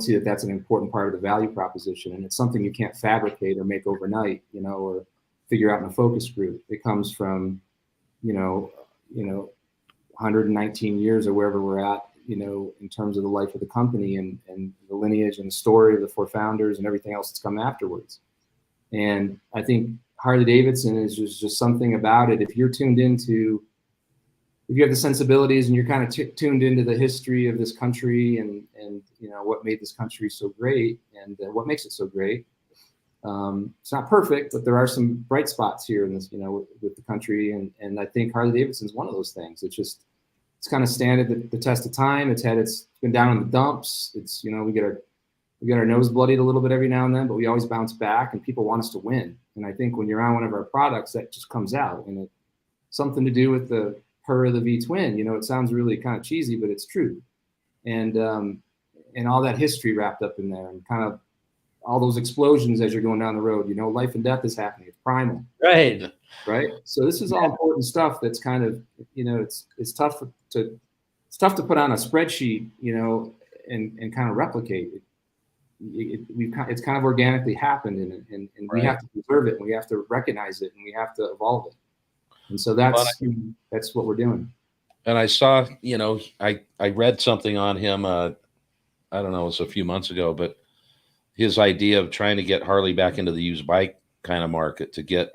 see that that's an important part of the value proposition. And it's something you can't fabricate or make overnight, or figure out in a focus group. It comes from, 119 years or wherever we're at, in terms of the life of the company and the lineage and the story of the four founders and everything else that's come afterwards. And I think Harley Davidson is just something about it. If you have the sensibilities and you're kind of tuned into the history of this country and what made this country so great and what makes it so great. It's not perfect, but there are some bright spots here in this, with the country. And I think Harley Davidson is one of those things. It's kind of standed the test of time. It's been down in the dumps. It's, we get our nose bloodied a little bit every now and then, but we always bounce back and people want us to win. And I think when you're on one of our products, that just comes out, and it's something to do with the purr of the V-twin. It sounds really kind of cheesy, but it's true. And all that history wrapped up in there, and kind of all those explosions as you're going down the road, life and death is happening. It's primal. Right. So this is all important stuff that's kind of, it's tough to put on a spreadsheet, and kind of replicate it. It's kind of organically happened, and we have to preserve it, and we have to recognize it, and we have to evolve it. And so that's what we're doing. And I saw, I read something on him. I don't know, it was a few months ago, but his idea of trying to get Harley back into the used bike kind of market to get,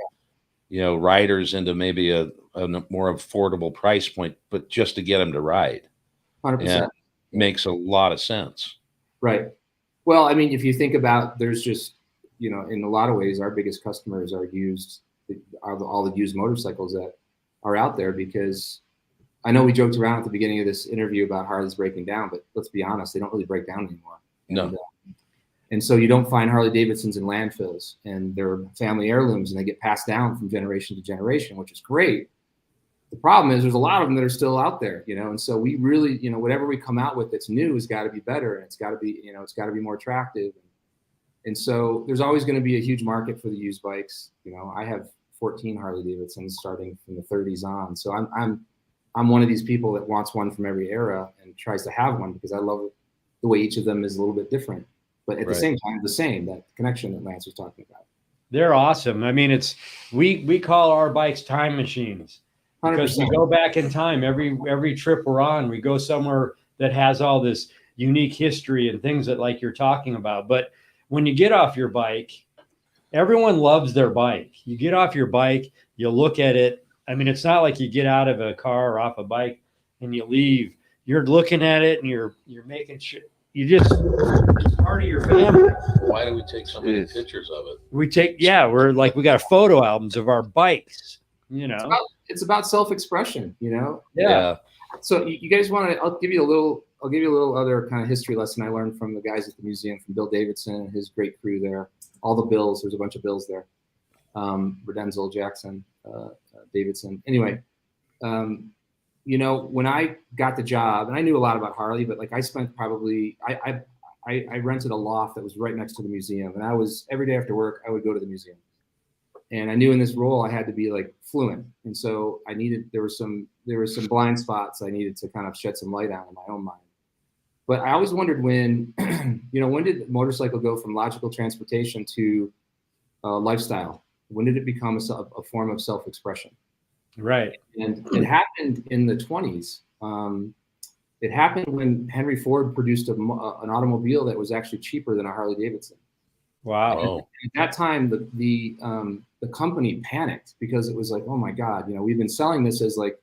riders into maybe a more affordable price point, but just to get them to ride. 100%. And makes a lot of sense. Right. Well, I mean, if you think about, there's just, in a lot of ways, our biggest customers are all the used motorcycles that are out there, because I know we joked around at the beginning of this interview about Harleys breaking down, but let's be honest, they don't really break down anymore. No. And so you don't find Harley Davidsons in landfills, and they're family heirlooms, and they get passed down from generation to generation, which is great. The problem is there's a lot of them that are still out there, you know, and so we really, you know, whatever we come out with that's new has got to be better, and it's got to be, you know, it's got to be more attractive. And so there's always going to be a huge market for the used bikes. You know, I have 14 Harley Davidsons starting from the 30s on. So I'm one of these people that wants one from every era and tries to have one because I love the way each of them is a little bit different, but at the same time, the same, that connection that Lance was talking about. They're awesome. I mean, we call our bikes time machines because 100%. We go back in time. Every trip we're on, we go somewhere that has all this unique history and things that like you're talking about. But when you get off your bike, everyone loves their bike. You get off your bike, you look at it. I mean, it's not like you get out of a car or off a bike and you leave. You're looking at it and you're making sure it's part of your family. Why do we take so many pictures of it? We got photo albums of our bikes, you know. It's about self-expression, you know? Yeah. So you guys want to, I'll give you a little other kind of history lesson I learned from the guys at the museum, from Bill Davidson and his great crew there. All the Bills, there's a bunch of Bills there. Redenzel, Jackson, Davidson. Anyway, you know, when I got the job, and I knew a lot about Harley, but like I spent probably, I rented a loft that was right next to the museum, and I was, every day after work, I would go to the museum. And I knew in this role I had to be like fluent, and so there were some blind spots I needed to kind of shed some light on in my own mind. But I always wondered when, you know, when did motorcycle go from logical transportation to lifestyle? When did it become a form of self-expression? Right. And it happened in the 20s. It happened when Henry Ford produced an automobile that was actually cheaper than a Harley Davidson. Wow. And at that time, the company panicked because it was like, oh my God, you know, we've been selling this as like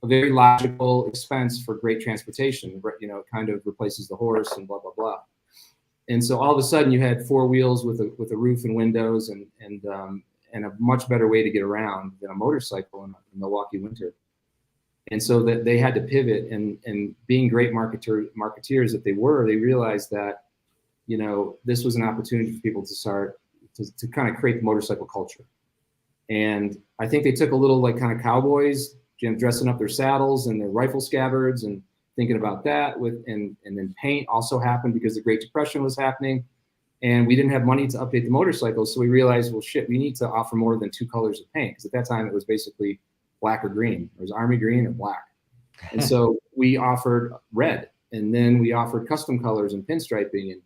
a very logical expense for great transportation. You know, it kind of replaces the horse and blah, blah, blah. And so all of a sudden you had four wheels with a roof and windows and a much better way to get around than a motorcycle in a Milwaukee winter. And so that they had to pivot, and being great marketeers that they were, they realized that, you know, this was an opportunity for people to start to kind of create the motorcycle culture. And I think they took a little like kind of cowboys, you know, dressing up their saddles and their rifle scabbards and thinking about that and then paint also happened because the Great Depression was happening. And we didn't have money to update the motorcycles. So we realized, well, shit, we need to offer more than two colors of paint. Because at that time, it was basically black or green. It was army green or black. And so we offered red. And then we offered custom colors and pinstriping. And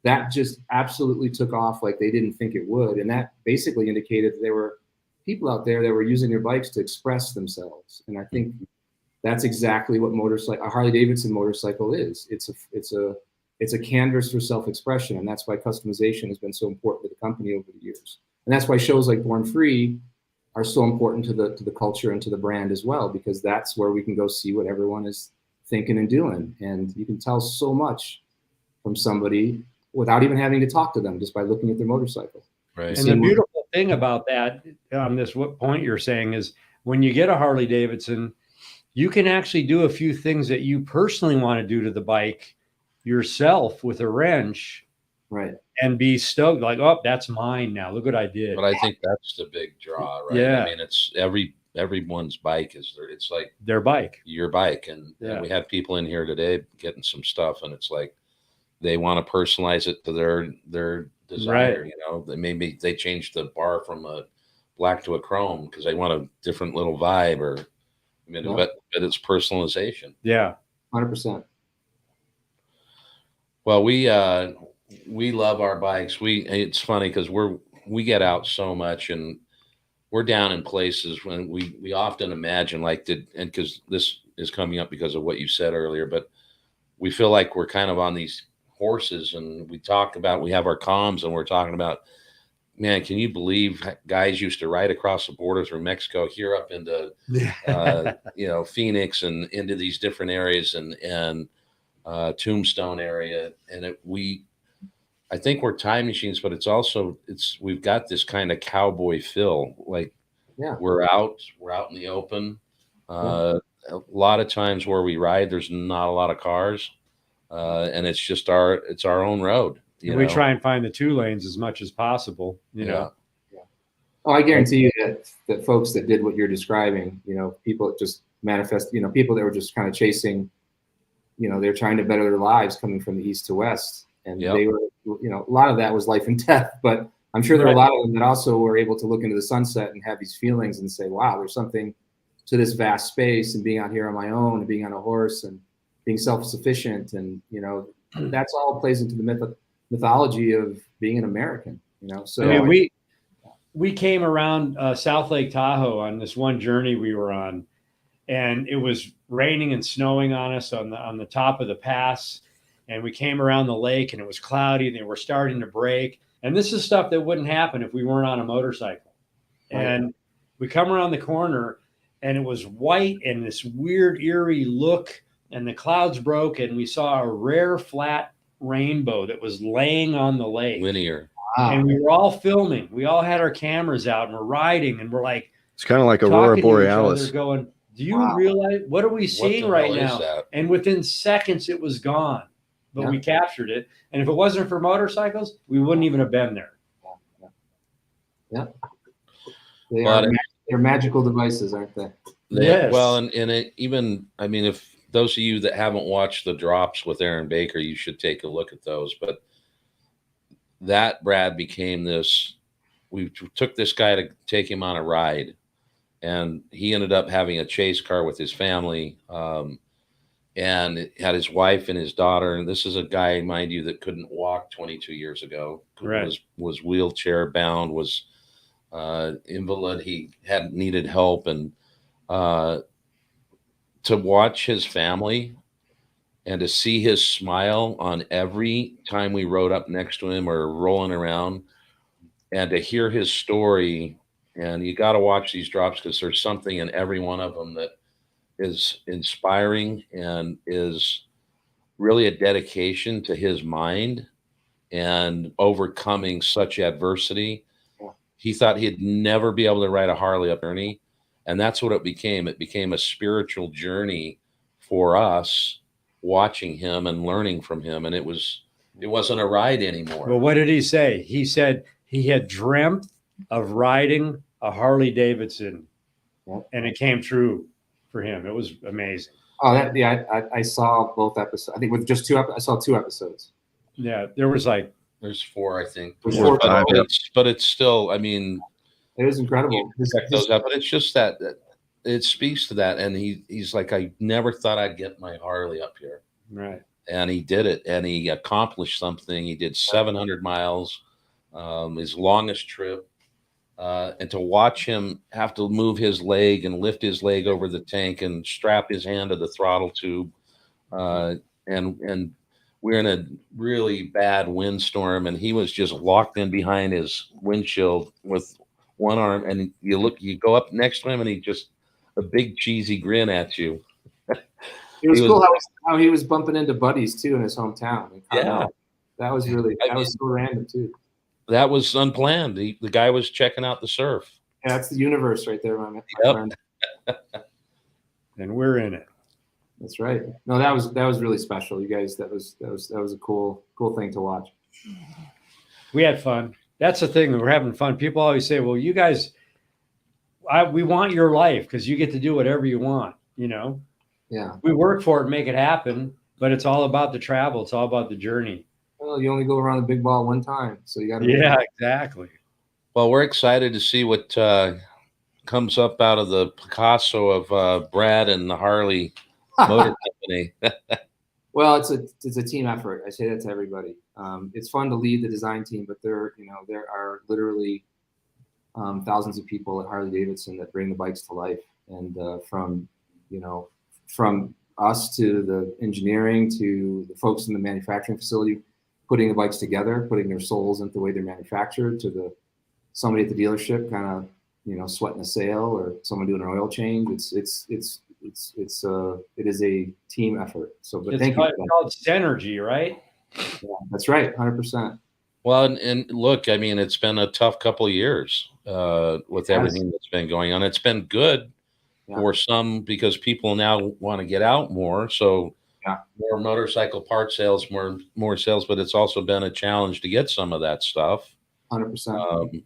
that just absolutely took off like they didn't think it would. And that basically indicated that there were people out there that were using their bikes to express themselves. And I think that's exactly what a Harley Davidson motorcycle is. It's a canvas for self-expression, and that's why customization has been so important to the company over the years. And that's why shows like Born Free are so important to the culture and to the brand as well, because that's where we can go see what everyone is thinking and doing. And you can tell so much from somebody without even having to talk to them, just by looking at their motorcycle. Right. And the beautiful thing about that, on this what point you're saying, is when you get a Harley Davidson, you can actually do a few things that you personally want to do to the bike yourself with a wrench, right? And be stoked, like, oh, that's mine now. Look what I did. But I think that's the big draw, right? Yeah. I mean, it's everyone's bike it's like their bike, your bike. And we had people in here today getting some stuff, and it's like they want to personalize it to their desire. Right. You know, maybe they changed the bar from a black to a chrome because they want a different little vibe, or I mean, but it's personalization. Yeah, 100%. Well, we love our bikes. It's funny because we get out so much, and we're down in places when we often imagine and because this is coming up because of what you said earlier, but we feel like we're kind of on these horses, and we have our comms, and we're talking about, man, can you believe guys used to ride across the border through Mexico here up into you know, Phoenix and into these different areas and Tombstone area, and I think we're time machines, but we've got this kind of cowboy feel, like we're out in the open, A lot of times where we ride, there's not a lot of cars, and it's just our own road. We try and find the 2 lanes as much as possible, you know. Oh, I guarantee you that folks that did what you're describing, people that just manifest, people that were just kind of chasing, they're trying to better their lives coming from the east to west. And they were, a lot of that was life and death, but I'm sure there were a lot of them that also were able to look into the sunset and have these feelings and say, wow, there's something to this vast space, and being out here on my own and being on a horse and being self-sufficient. And, that's all plays into the mythology of being an American, so. I mean, we came around South Lake Tahoe on this one journey we were on, and it was raining and snowing on us on the top of the pass. And we came around the lake and it was cloudy and they were starting to break. And this is stuff that wouldn't happen if we weren't on a motorcycle. Right. And we come around the corner and it was white and this weird, eerie look, and the clouds broke and we saw a rare flat rainbow that was laying on the lake. Linear. Wow. And we were all filming. We all had our cameras out and we're riding, and we're like, it's kind of like Aurora Borealis. Going, do you realize what are we seeing right now? And within seconds it was gone, but we captured it. And if it wasn't for motorcycles, we wouldn't even have been there. Yeah. They're magical devices, aren't they? Yes. Well, and even, I mean, if those of you that haven't watched the drops with Aaron Baker, you should take a look at those. But that Brad became this, we took this guy to take him on a ride, and he ended up having a chase car with his family, and had his wife and his daughter. And this is a guy, mind you, that couldn't walk 22 years ago. Right. Was wheelchair bound, was invalid. He had needed help, and to watch his family and to see his smile on every time we rode up next to him or rolling around, and to hear his story. And you got to watch these drops because there's something in every one of them that is inspiring and is really a dedication to his mind and overcoming such adversity. He thought he'd never be able to ride a Harley up journey, and that's what it became. It became a spiritual journey for us, watching him and learning from him. And it wasn't a ride anymore. Well, what did he say? He said he had dreamt of riding a Harley Davidson, and it came true for him. It was amazing. Oh, I saw both episodes. I think with just I saw 2 episodes. Yeah, there's 4, I think. There's 4, but it's still, I mean, it was incredible. Check those out, but it's just that it speaks to that. And he's like, I never thought I'd get my Harley up here. Right. And he did it, and he accomplished something. He did 700 miles, his longest trip. And to watch him have to move his leg and lift his leg over the tank and strap his hand to the throttle tube. And we're in a really bad windstorm, and he was just locked in behind his windshield with one arm. And you go up next to him, and he just a big cheesy grin at you. It was cool how he was bumping into buddies too in his hometown. Yeah, that was so random too. That was unplanned. The guy was checking out the surf. Yeah, that's the universe right there, my friend. And we're in it. That's right. No, that was really special. You guys, that was a cool thing to watch. We had fun. That's the thing. We're having fun. People always say, well, you guys, we want your life because you get to do whatever you want, Yeah. We work for it and make it happen, but it's all about the travel. It's all about the journey. Well, you only go around the big ball one time, so you got to. Yeah, exactly. Well, we're excited to see what comes up out of the Picasso of Brad and the Harley Motor Company. Well, it's a team effort. I say that to everybody. It's fun to lead the design team, but there are literally thousands of people at Harley Davidson that bring the bikes to life, and from us to the engineering to the folks in the manufacturing facility putting the bikes together, putting their souls into the way they're manufactured, to somebody at the dealership kind of sweating a sail, or someone doing an oil change. It is a team effort. So, but thank you. It's called synergy, right? Yeah, that's right, 100%. Well, and look, I mean, it's been a tough couple of years with everything that's been going on. It's been good Yeah. or some because people now want to get out more. So Yeah. more motorcycle part sales, more sales, but it's also been a challenge to get some of that stuff. 100%.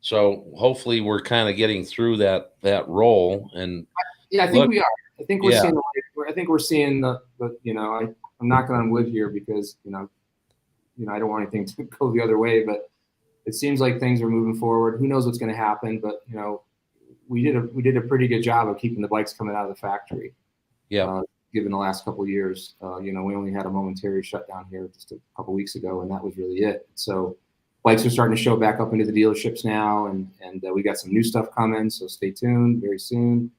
So hopefully we're kind of getting through that role. And yeah, I think look, we are. I think we're yeah. seeing. I think we're seeing the you know, I'm knocking on wood here because you know, I don't want anything to go the other way, but it seems like things are moving forward. Who knows what's going to happen? But you know, we did a pretty good job of keeping the bikes coming out of the factory. Yeah. Given the last couple of years, you know, we only had a momentary shutdown here just a couple of weeks ago, and that was really it. So bikes are starting to show back up into the dealerships now, and we got some new stuff coming. So stay tuned very soon.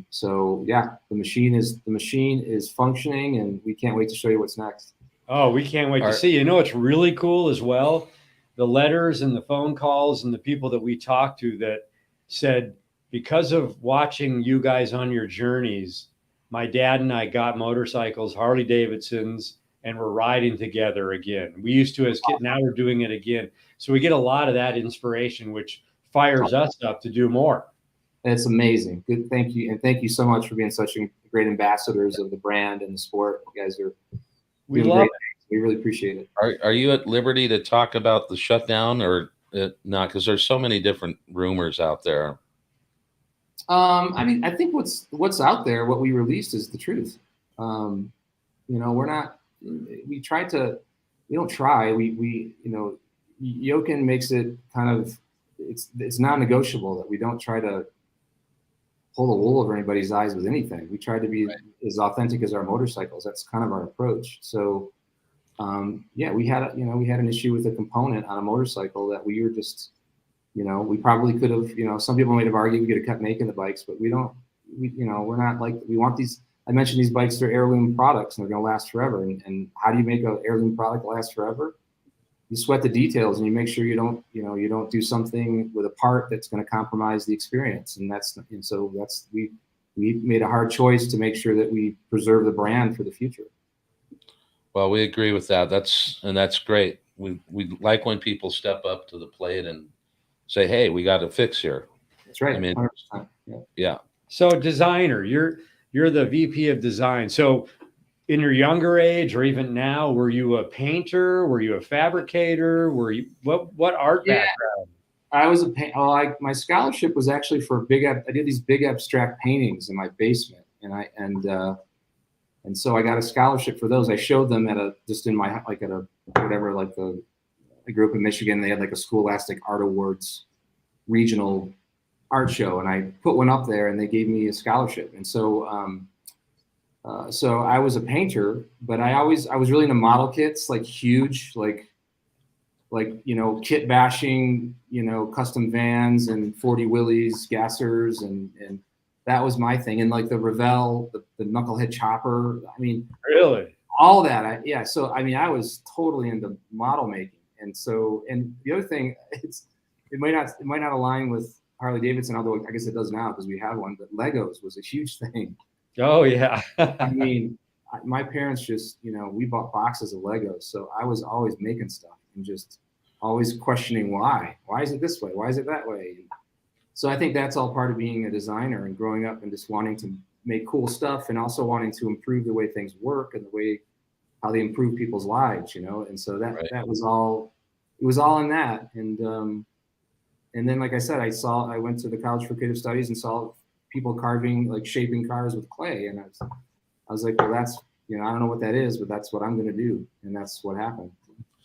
So yeah, the machine is functioning, and we can't wait to show you what's next. Oh, we can't wait to see. You know, it's really cool as well. The letters and the phone calls and the people that we talked to that said, because of watching you guys on your journeys, my dad and I got motorcycles, Harley Davidsons, and we're riding together again. We used to as kids, now we're doing it again. So we get a lot of that inspiration, which fires us up to do more. It's amazing. Good. Thank you. And thank you so much for being such great ambassadors of the brand and the sport. You guys are We love it. We really appreciate it. Are you at liberty to talk about the shutdown or not? Because there's so many different rumors out there. I mean, I think what's out there, what we released is the truth. You know, we don't try. We you know, Jochen makes it kind of, it's non-negotiable that we don't try to pull the wool over anybody's eyes with anything. We try to be as authentic as our motorcycles. That's kind of our approach. So, yeah, we had an issue with a component on a motorcycle that we were just, you know, we probably could have, you know, some people might have argued we could have kept making the bikes, but you know, we're not like, we want these, I mentioned these bikes, they're heirloom products and they're going to last forever. And how do you make an heirloom product last forever? You sweat the details and you make sure you don't do something with a part that's going to compromise the experience. And so we made a hard choice to make sure that we preserve the brand for the future. Well, we agree with that. That's great. We like when people step up to the plate and say, "Hey, we got a fix here." That's right. I mean, 100%. yeah. So designer, you're the VP of design. So in your younger age or even now, were you a painter? Were you a fabricator? Were you what art background? I was my scholarship was actually for I did these big abstract paintings in my basement, and so I got a scholarship for those. I showed them I grew up in Michigan. They had like a Scholastic Art Awards regional art show, and I put one up there, and they gave me a scholarship. And so, so I was a painter, but I was really into model kits, like huge, like you know, kit bashing, you know, custom vans and 40 wheelies, gassers, and that was my thing. And like the Revell, the knucklehead chopper. I mean, really, all that. So I mean, I was totally into model making. And so, and the other thing, it might not align with Harley Davidson, although I guess it does now because we have one. But Legos was a huge thing. Oh yeah. I mean, my parents just, you know, we bought boxes of Legos, so I was always making stuff and just always questioning why. Why is it this way? Why is it that way? So I think that's all part of being a designer and growing up and just wanting to make cool stuff and also wanting to improve the way things work and the way how they improve people's lives, you know. And so that was all. It was all in that, and then like I said, I went to the College for Creative Studies and saw people carving, like shaping cars with clay, and I was like, well, that's, you know, I don't know what that is, but that's what I'm going to do, and that's what happened.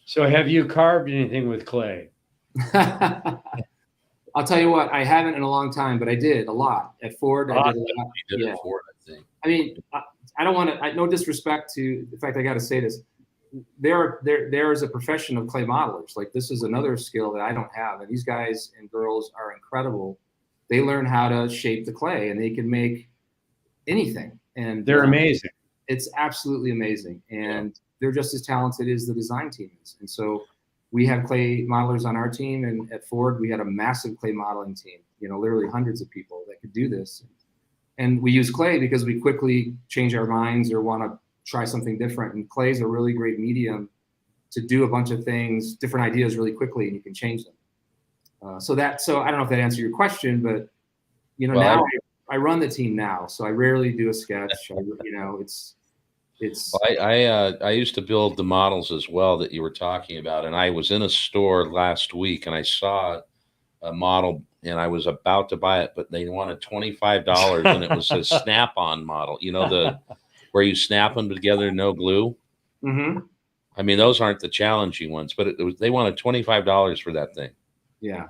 So have you carved anything with clay? I'll tell you what, I haven't in a long time, but I did a lot at Ford. I did a lot. You did at Ford, I think. I mean, I don't want to. No disrespect to the fact I got to say this. There is a profession of clay modelers. Like, this is another skill that I don't have, and these guys and girls are incredible. They learn how to shape the clay, and they can make anything. And they're amazing. It's absolutely amazing, and they're just as talented as the design team is. And so we have clay modelers on our team, and at Ford we had a massive clay modeling team. You know, literally hundreds of people that could do this. And we use clay because we quickly change our minds or want to try something different. And clay is a really great medium to do a bunch of things, different ideas really quickly, and you can change them. So I don't know if that answered your question, but you know, I run the team now, so I rarely do a sketch. It's Well, I used to build the models as well that you were talking about, and I was in a store last week and I saw a model and I was about to buy it, but they wanted $25 and it was a snap-on model. You know, the where you snap them together, no glue. mm-hmm. I mean, those aren't the challenging ones, but they wanted $25 for that thing. Yeah,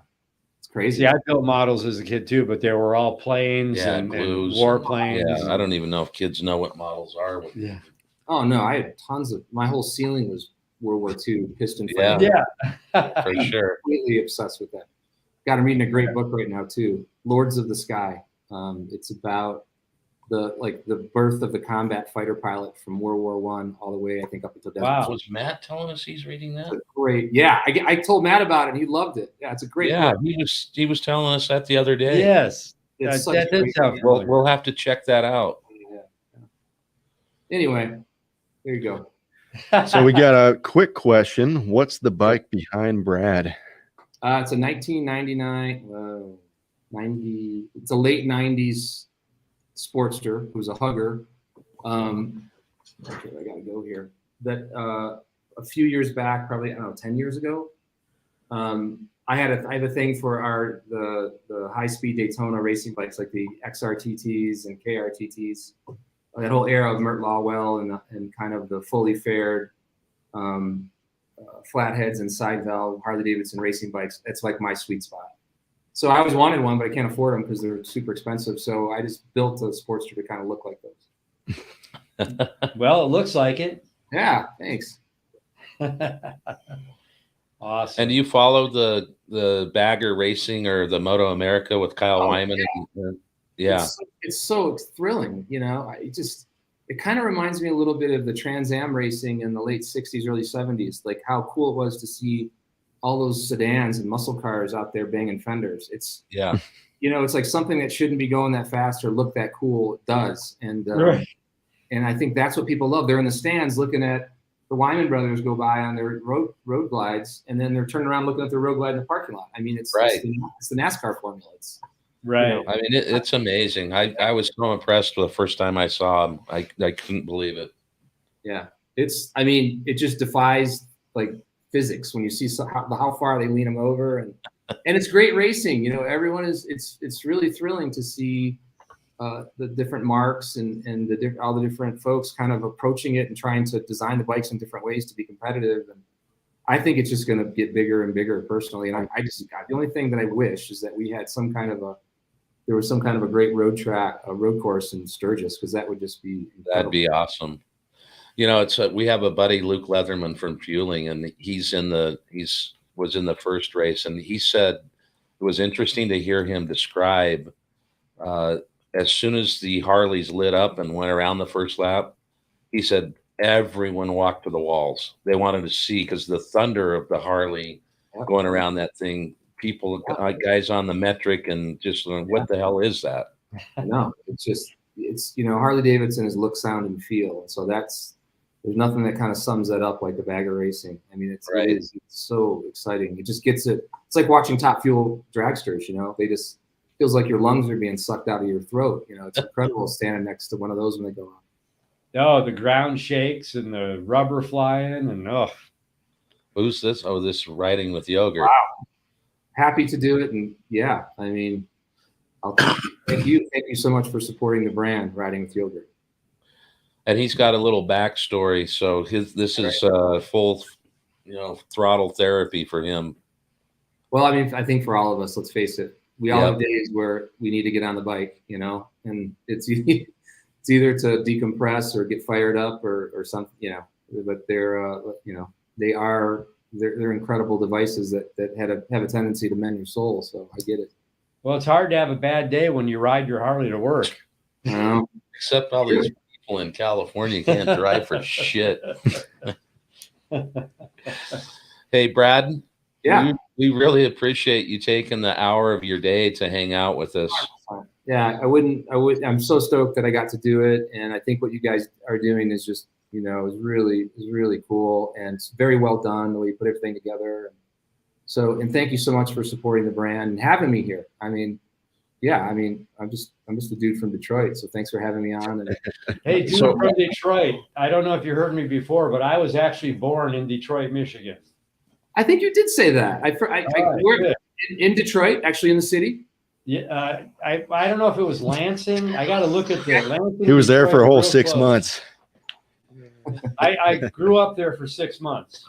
it's crazy. See, I built models as a kid too, but they were all planes and glues, warplanes. Yeah, I don't even know if kids know what models are. Yeah. Oh no, I had tons of. My whole ceiling was World War II piston. Yeah. Yeah. For sure. Completely obsessed with that. Got, I'm reading a great book right now too, Lords of the Sky. It's about the birth of the combat fighter pilot from World War I all the way, I think, up until Wow. Was Matt telling us he's reading that? Great. Yeah, I told Matt about it and he loved it. Yeah, it's a great book. He was telling us that the other day. Yes. It's such that a did great sound book. We'll have to check that out. Yeah. Anyway, there you go. So we got a quick question. What's the bike behind Brad? It's a 1999, 90. It's a late 90s Sportster. Who's a hugger. Okay, I gotta go here. That a few years back, probably, I don't know, 10 years ago, I have a thing for the high-speed Daytona racing bikes, like the XRTTs and KRTTs. That whole era of Mert Lawwell and kind of the fully fared flatheads and side valve Harley Davidson racing bikes. It's like my sweet spot. So I always wanted one, but I can't afford them because they're super expensive. So I just built a Sportster to kind of look like those. Well, it looks like it. Yeah, thanks. Awesome. And do you follow the Bagger Racing or the Moto America with Kyle Wyman? Yeah. It's so thrilling, you know. It kind of reminds me a little bit of the Trans Am racing in the late 60s, early 70s, like how cool it was to see all those sedans and muscle cars out there banging fenders. It's it's like something that shouldn't be going that fast or look that cool. It does. And Right. and I think that's what people love. They're in the stands looking at the Wyman brothers go by on their road glides, and then they're turning around looking at their road glide in the parking lot. I mean, it's the NASCAR formula. It's right. I mean, it's amazing. I was so impressed the first time I saw him. I couldn't believe it. Yeah, it just defies like physics when you see how far they lean them over, and it's great racing. You know, everyone it's really thrilling to see the different marks and all the different folks kind of approaching it and trying to design the bikes in different ways to be competitive. And I think it's just going to get bigger and bigger personally. And the only thing that I wish is that we had there was some kind of a great road course in Sturgis, because that would just be incredible. That'd be awesome. You know, we have a buddy, Luke Leatherman from Fueling, and was in the first race, and he said it was interesting to hear him describe as soon as the Harleys lit up and went around the first lap, he said everyone walked to the walls. They wanted to see, because the thunder of the Harley going around that thing, people, guys on the metric, and just what the hell is that? I know. It's Harley Davidson is look, sound, and feel. And so there's nothing that kind of sums that up like the Bagger Racing. I mean, it's so exciting. It just gets it. It's like watching Top Fuel dragsters, you know, they just feels like your lungs are being sucked out of your throat. You know, it's incredible standing next to one of those when they go on. Oh, the ground shakes and the rubber flying and Who's this? Oh, this riding with yogurt. Wow. Happy to do it. And yeah, I mean, thank you so much for supporting the brand Riding with Yogurt. And he's got a little backstory. So this is full, throttle therapy for him. Well, I mean, I think for all of us, let's face it, we all have days where we need to get on the bike, you know, and it's either to decompress or get fired up or something, you know. But they're incredible devices that have a tendency to mend your soul. So I get it. Well, it's hard to have a bad day when you ride your Harley to work. Except all these people in California can't drive for shit. Hey, Brad. Yeah. We really appreciate you taking the hour of your day to hang out with us. Yeah, I'm so stoked that I got to do it. And I think what you guys are doing is just, is really cool. And it's very well done, the way you put everything together. And thank you so much for supporting the brand and having me here. I mean, yeah, I mean, I'm just a dude from Detroit. So thanks for having me on. And Hey, dude So- from Detroit. I don't know if you heard me before, but I was actually born in Detroit, Michigan. I think you did say that. I worked good. in Detroit, actually in the city. Yeah, I don't know if it was Lansing. I got to look at the Lansing. He was there Detroit, for a whole real 6 close. months. I grew up there for 6 months.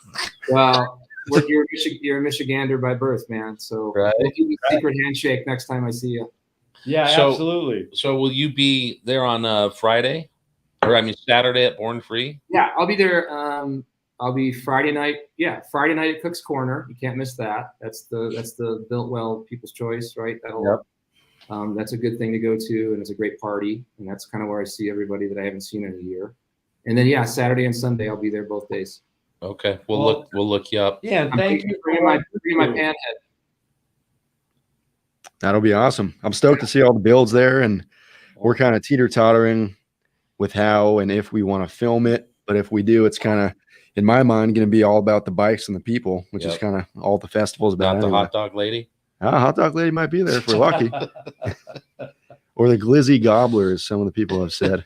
Well, you're a Michigander by birth, man. So Right. we'll do the secret handshake next time I see you. Yeah, So- absolutely. So will you be there on Friday, or I mean Saturday at Born Free? Yeah, I'll be there. I'll be Friday night. Yeah, Friday night at Cook's Corner. You can't miss that. That's the Built Well People's Choice, right? That's a good thing to go to, and it's a great party. And that's kind of where I see everybody that I haven't seen in a year. And then yeah, Saturday and Sunday I'll be there both days. Okay, we'll Well- look you up. Yeah, and I'm thank you for bringing my pan head. That'll be awesome. I'm stoked to see all the builds there, and we're kind of teeter-tottering with how and if we want to film it. But if we do, it's kind of, in my mind, going to be all about the bikes and the people, which is Yep. kind of all the festival's about. Not the anyway. hot dog lady. Hot dog lady might be there if we're lucky. Or the glizzy gobbler, as some of the people have said.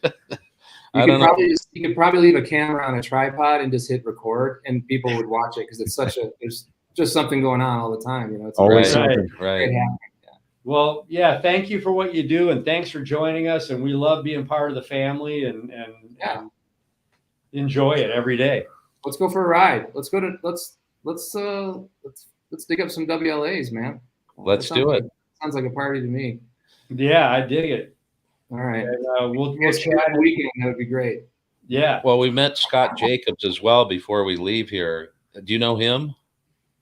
I don't know. You could probably leave a camera on a tripod and just hit record, and people would watch it because it's there's just something going on all the time. You know, it's Always Right. something. Right. happening. Well, yeah, thank you for what you do, and thanks for joining us. And we love being part of the family and Yeah. enjoy it every day. Let's go for a ride. Let's dig up some WLAs, man. Let's That do sounds it. like- sounds like a party to me. Yeah, I dig it. All right. And, we'll Next chat. weekend, that would be great. Yeah. Well, we met Scott Jacobs as well before we leave here. Do you know him?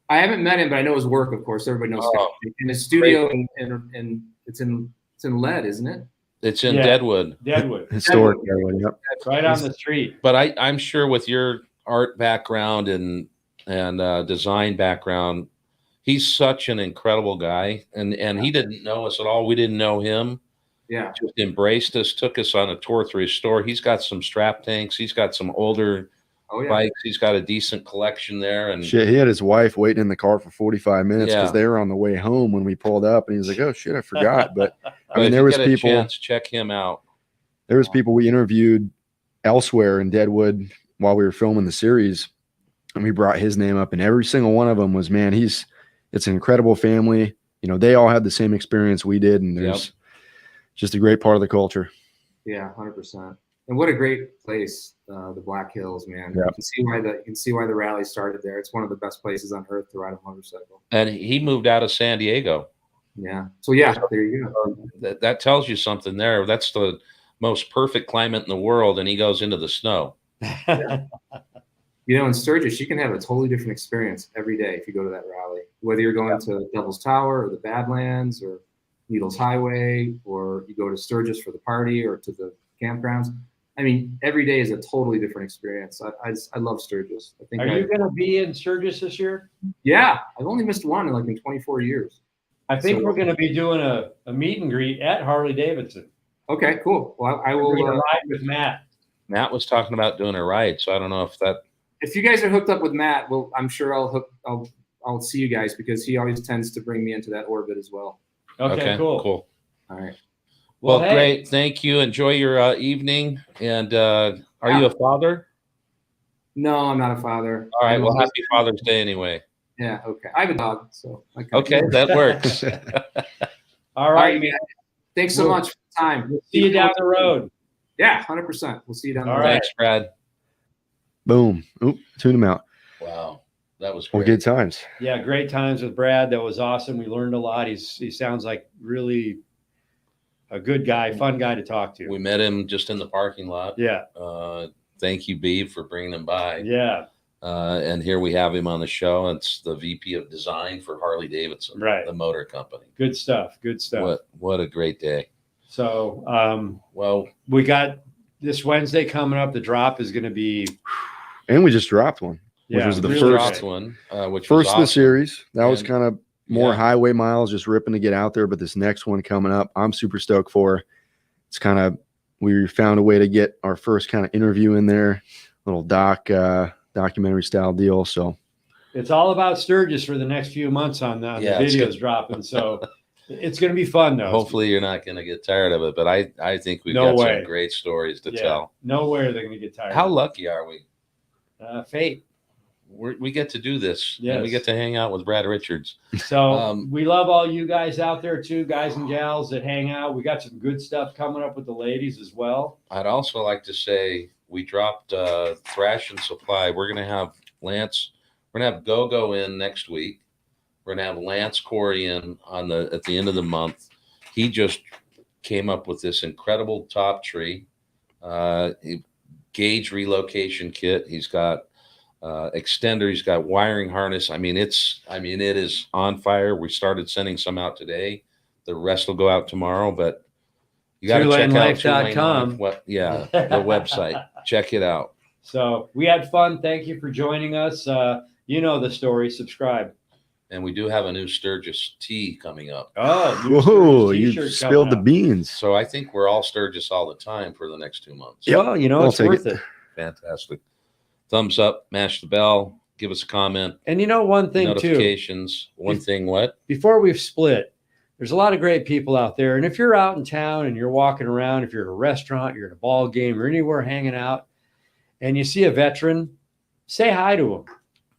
I haven't met him, but I know his work, of course. Everybody knows Oh, Scott. In his studio, and it's in lead, isn't it? It's in Yeah. Deadwood. Deadwood. Historic. Yep. That's right on the street. But I'm sure with your art background and design background, he's such an incredible guy. And he didn't know us at all. We didn't know him. Yeah. Just embraced us, took us on a tour through his store. He's got some strap tanks. He's got some older Oh yeah. bikes. He's got a decent collection there. And Shit, he had his wife waiting in the car for 45 minutes because Yeah. they were on the way home when we pulled up, and he was like, "Oh shit, I forgot." But I but mean, if there you was get a people. chance, check him out. There was people we interviewed elsewhere in Deadwood while we were filming the series, and we brought his name up, and every single one of them was, man, it's an incredible family. You know, they all had the same experience we did, and there's just a great part of the culture. Yeah, 100%. And what a great place, the Black Hills, man. Yeah. You can see why the rally started there. It's one of the best places on earth to ride a motorcycle. And he moved out of San Diego. Yeah. So yeah, there you go. That tells you something there. That's the most perfect climate in the world, and he goes into the snow. You know, in Sturgis, you can have a totally different experience every day if you go to that rally. Whether you're going to Devil's Tower or the Badlands or Needles Highway, or you go to Sturgis for the party or to the campgrounds. I mean, every day is a totally different experience. I love Sturgis. I think. Are you going to be in Sturgis this year? Yeah, I've only missed one in 24 years. I think So- we're going to be doing a meet and greet at Harley Davidson. Okay, cool. Well, I We're will. going to ride with Matt. Matt was talking about doing a ride, so I don't know if that. If you guys are hooked up with Matt, well, I'm sure I'll see you guys because he always tends to bring me into that orbit as well. Okay, cool. Cool. All right. Well, hey, great. Thank you. Enjoy your evening. And are you a father? No, I'm not a father. All right. I'm a Well, husband. happy Father's Day anyway. Yeah. Okay. I have a dog, so. Okay, that works. All All right, right. man. Thanks so much for the time. We'll see you down the road. Yeah, 100%. We'll see you down the All road. right. Thanks, Brad. Boom. Oop, tune him out. Wow, that was Well, great. good times. Yeah, great times with Brad. That was awesome. We learned a lot. He sounds like really a good guy, fun guy to talk to. We met him just in the parking lot. Yeah, Thank you, Beeb, for bringing him by. yeah, And here we have him on the show. It's the VP of Design for Harley Davidson, Right. the motor company. good stuff. Good stuff. What a great day. So Well, we got this Wednesday coming up. The drop is going to be And we just dropped one, which was the really first great. one, which first was of the awesome. series. That was And- kind of more yeah. highway miles, just ripping to get out there. But this next one coming up, I'm super stoked for. It's kind of, we found a way to get our first kind of interview in there, little documentary style deal. So It's all about Sturgis for the next few months on the Yeah, it's videos dropping. So It's going to be fun though. Hopefully you're not going to get tired of it, but I think we've No got way. some great stories to Yeah, tell. no way are they going to get tired. How lucky are we? Fate. We get to do this. Yes. And we get to hang out with Brad Richards. So we love all you guys out there too, guys and gals that hang out. We got some good stuff coming up with the ladies as well. I'd also like to say we dropped Thrash and Supply. We're going to have Lance. We're going to have Go-Go in next week. We're going to have Lance Corey in at the end of the month. He just came up with this incredible top tree gauge relocation kit. He's got extender. He's got wiring harness. I mean, it is on fire. We started sending some out today. The rest will go out tomorrow, but you got to check out 2LaneLIVE.com. the website. Check it out. So we had fun. Thank you for joining us. You know the story. Subscribe. And we do have a new Sturgis tea coming up. Oh, Whoa, you spilled the beans. So I think we're all Sturgis all the time for the next 2 months. Yeah, you know, it's worth it. Fantastic. Thumbs up, mash the bell, give us a comment. And you know one thing notifications. too. One thing what? Before we've split, there's a lot of great people out there. And if you're out in town and you're walking around, if you're at a restaurant, you're at a ball game or anywhere hanging out, and you see a veteran, say hi to them.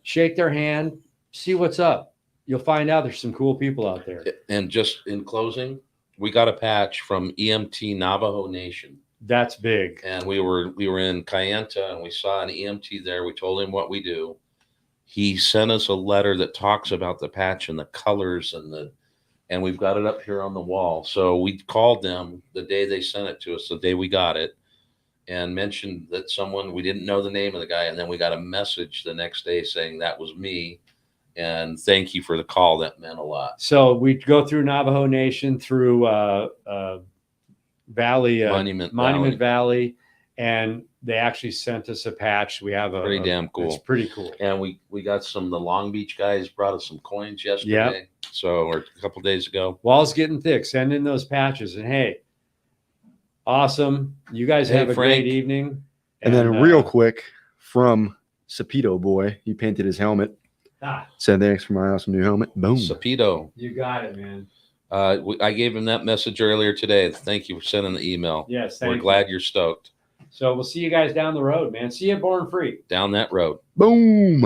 Shake their hand, see what's up. You'll find out there's some cool people out there. And just in closing, we got a patch from EMT Navajo Nation. That's big. And we were in Kayenta and we saw an EMT there. We told him what we do. He sent us a letter that talks about the patch and the colors and we've got it up here on the wall. So we called them the day they sent it to us, the day we got it, and mentioned that we didn't know the name of the guy. And then we got a message the next day saying that was me. And thank you for the call. That meant a lot. So we go through Navajo Nation, through Valley, Monument Valley, and they actually sent us a patch. We have pretty damn cool. It's pretty cool. And we got the Long Beach guys brought us some coins yesterday. So, or a couple days ago. Wall's getting thick. Send in those patches. And hey, awesome. You guys have a great evening. And then real quick from Sapito Boy, he painted his helmet. Said thanks for my awesome new helmet. Boom. Sapito. You got it, man. I gave him that message earlier today. Thank you for sending the email. Yes, we're glad you're stoked. So we'll see you guys down the road, man. See you at Born Free. Down that road. Boom.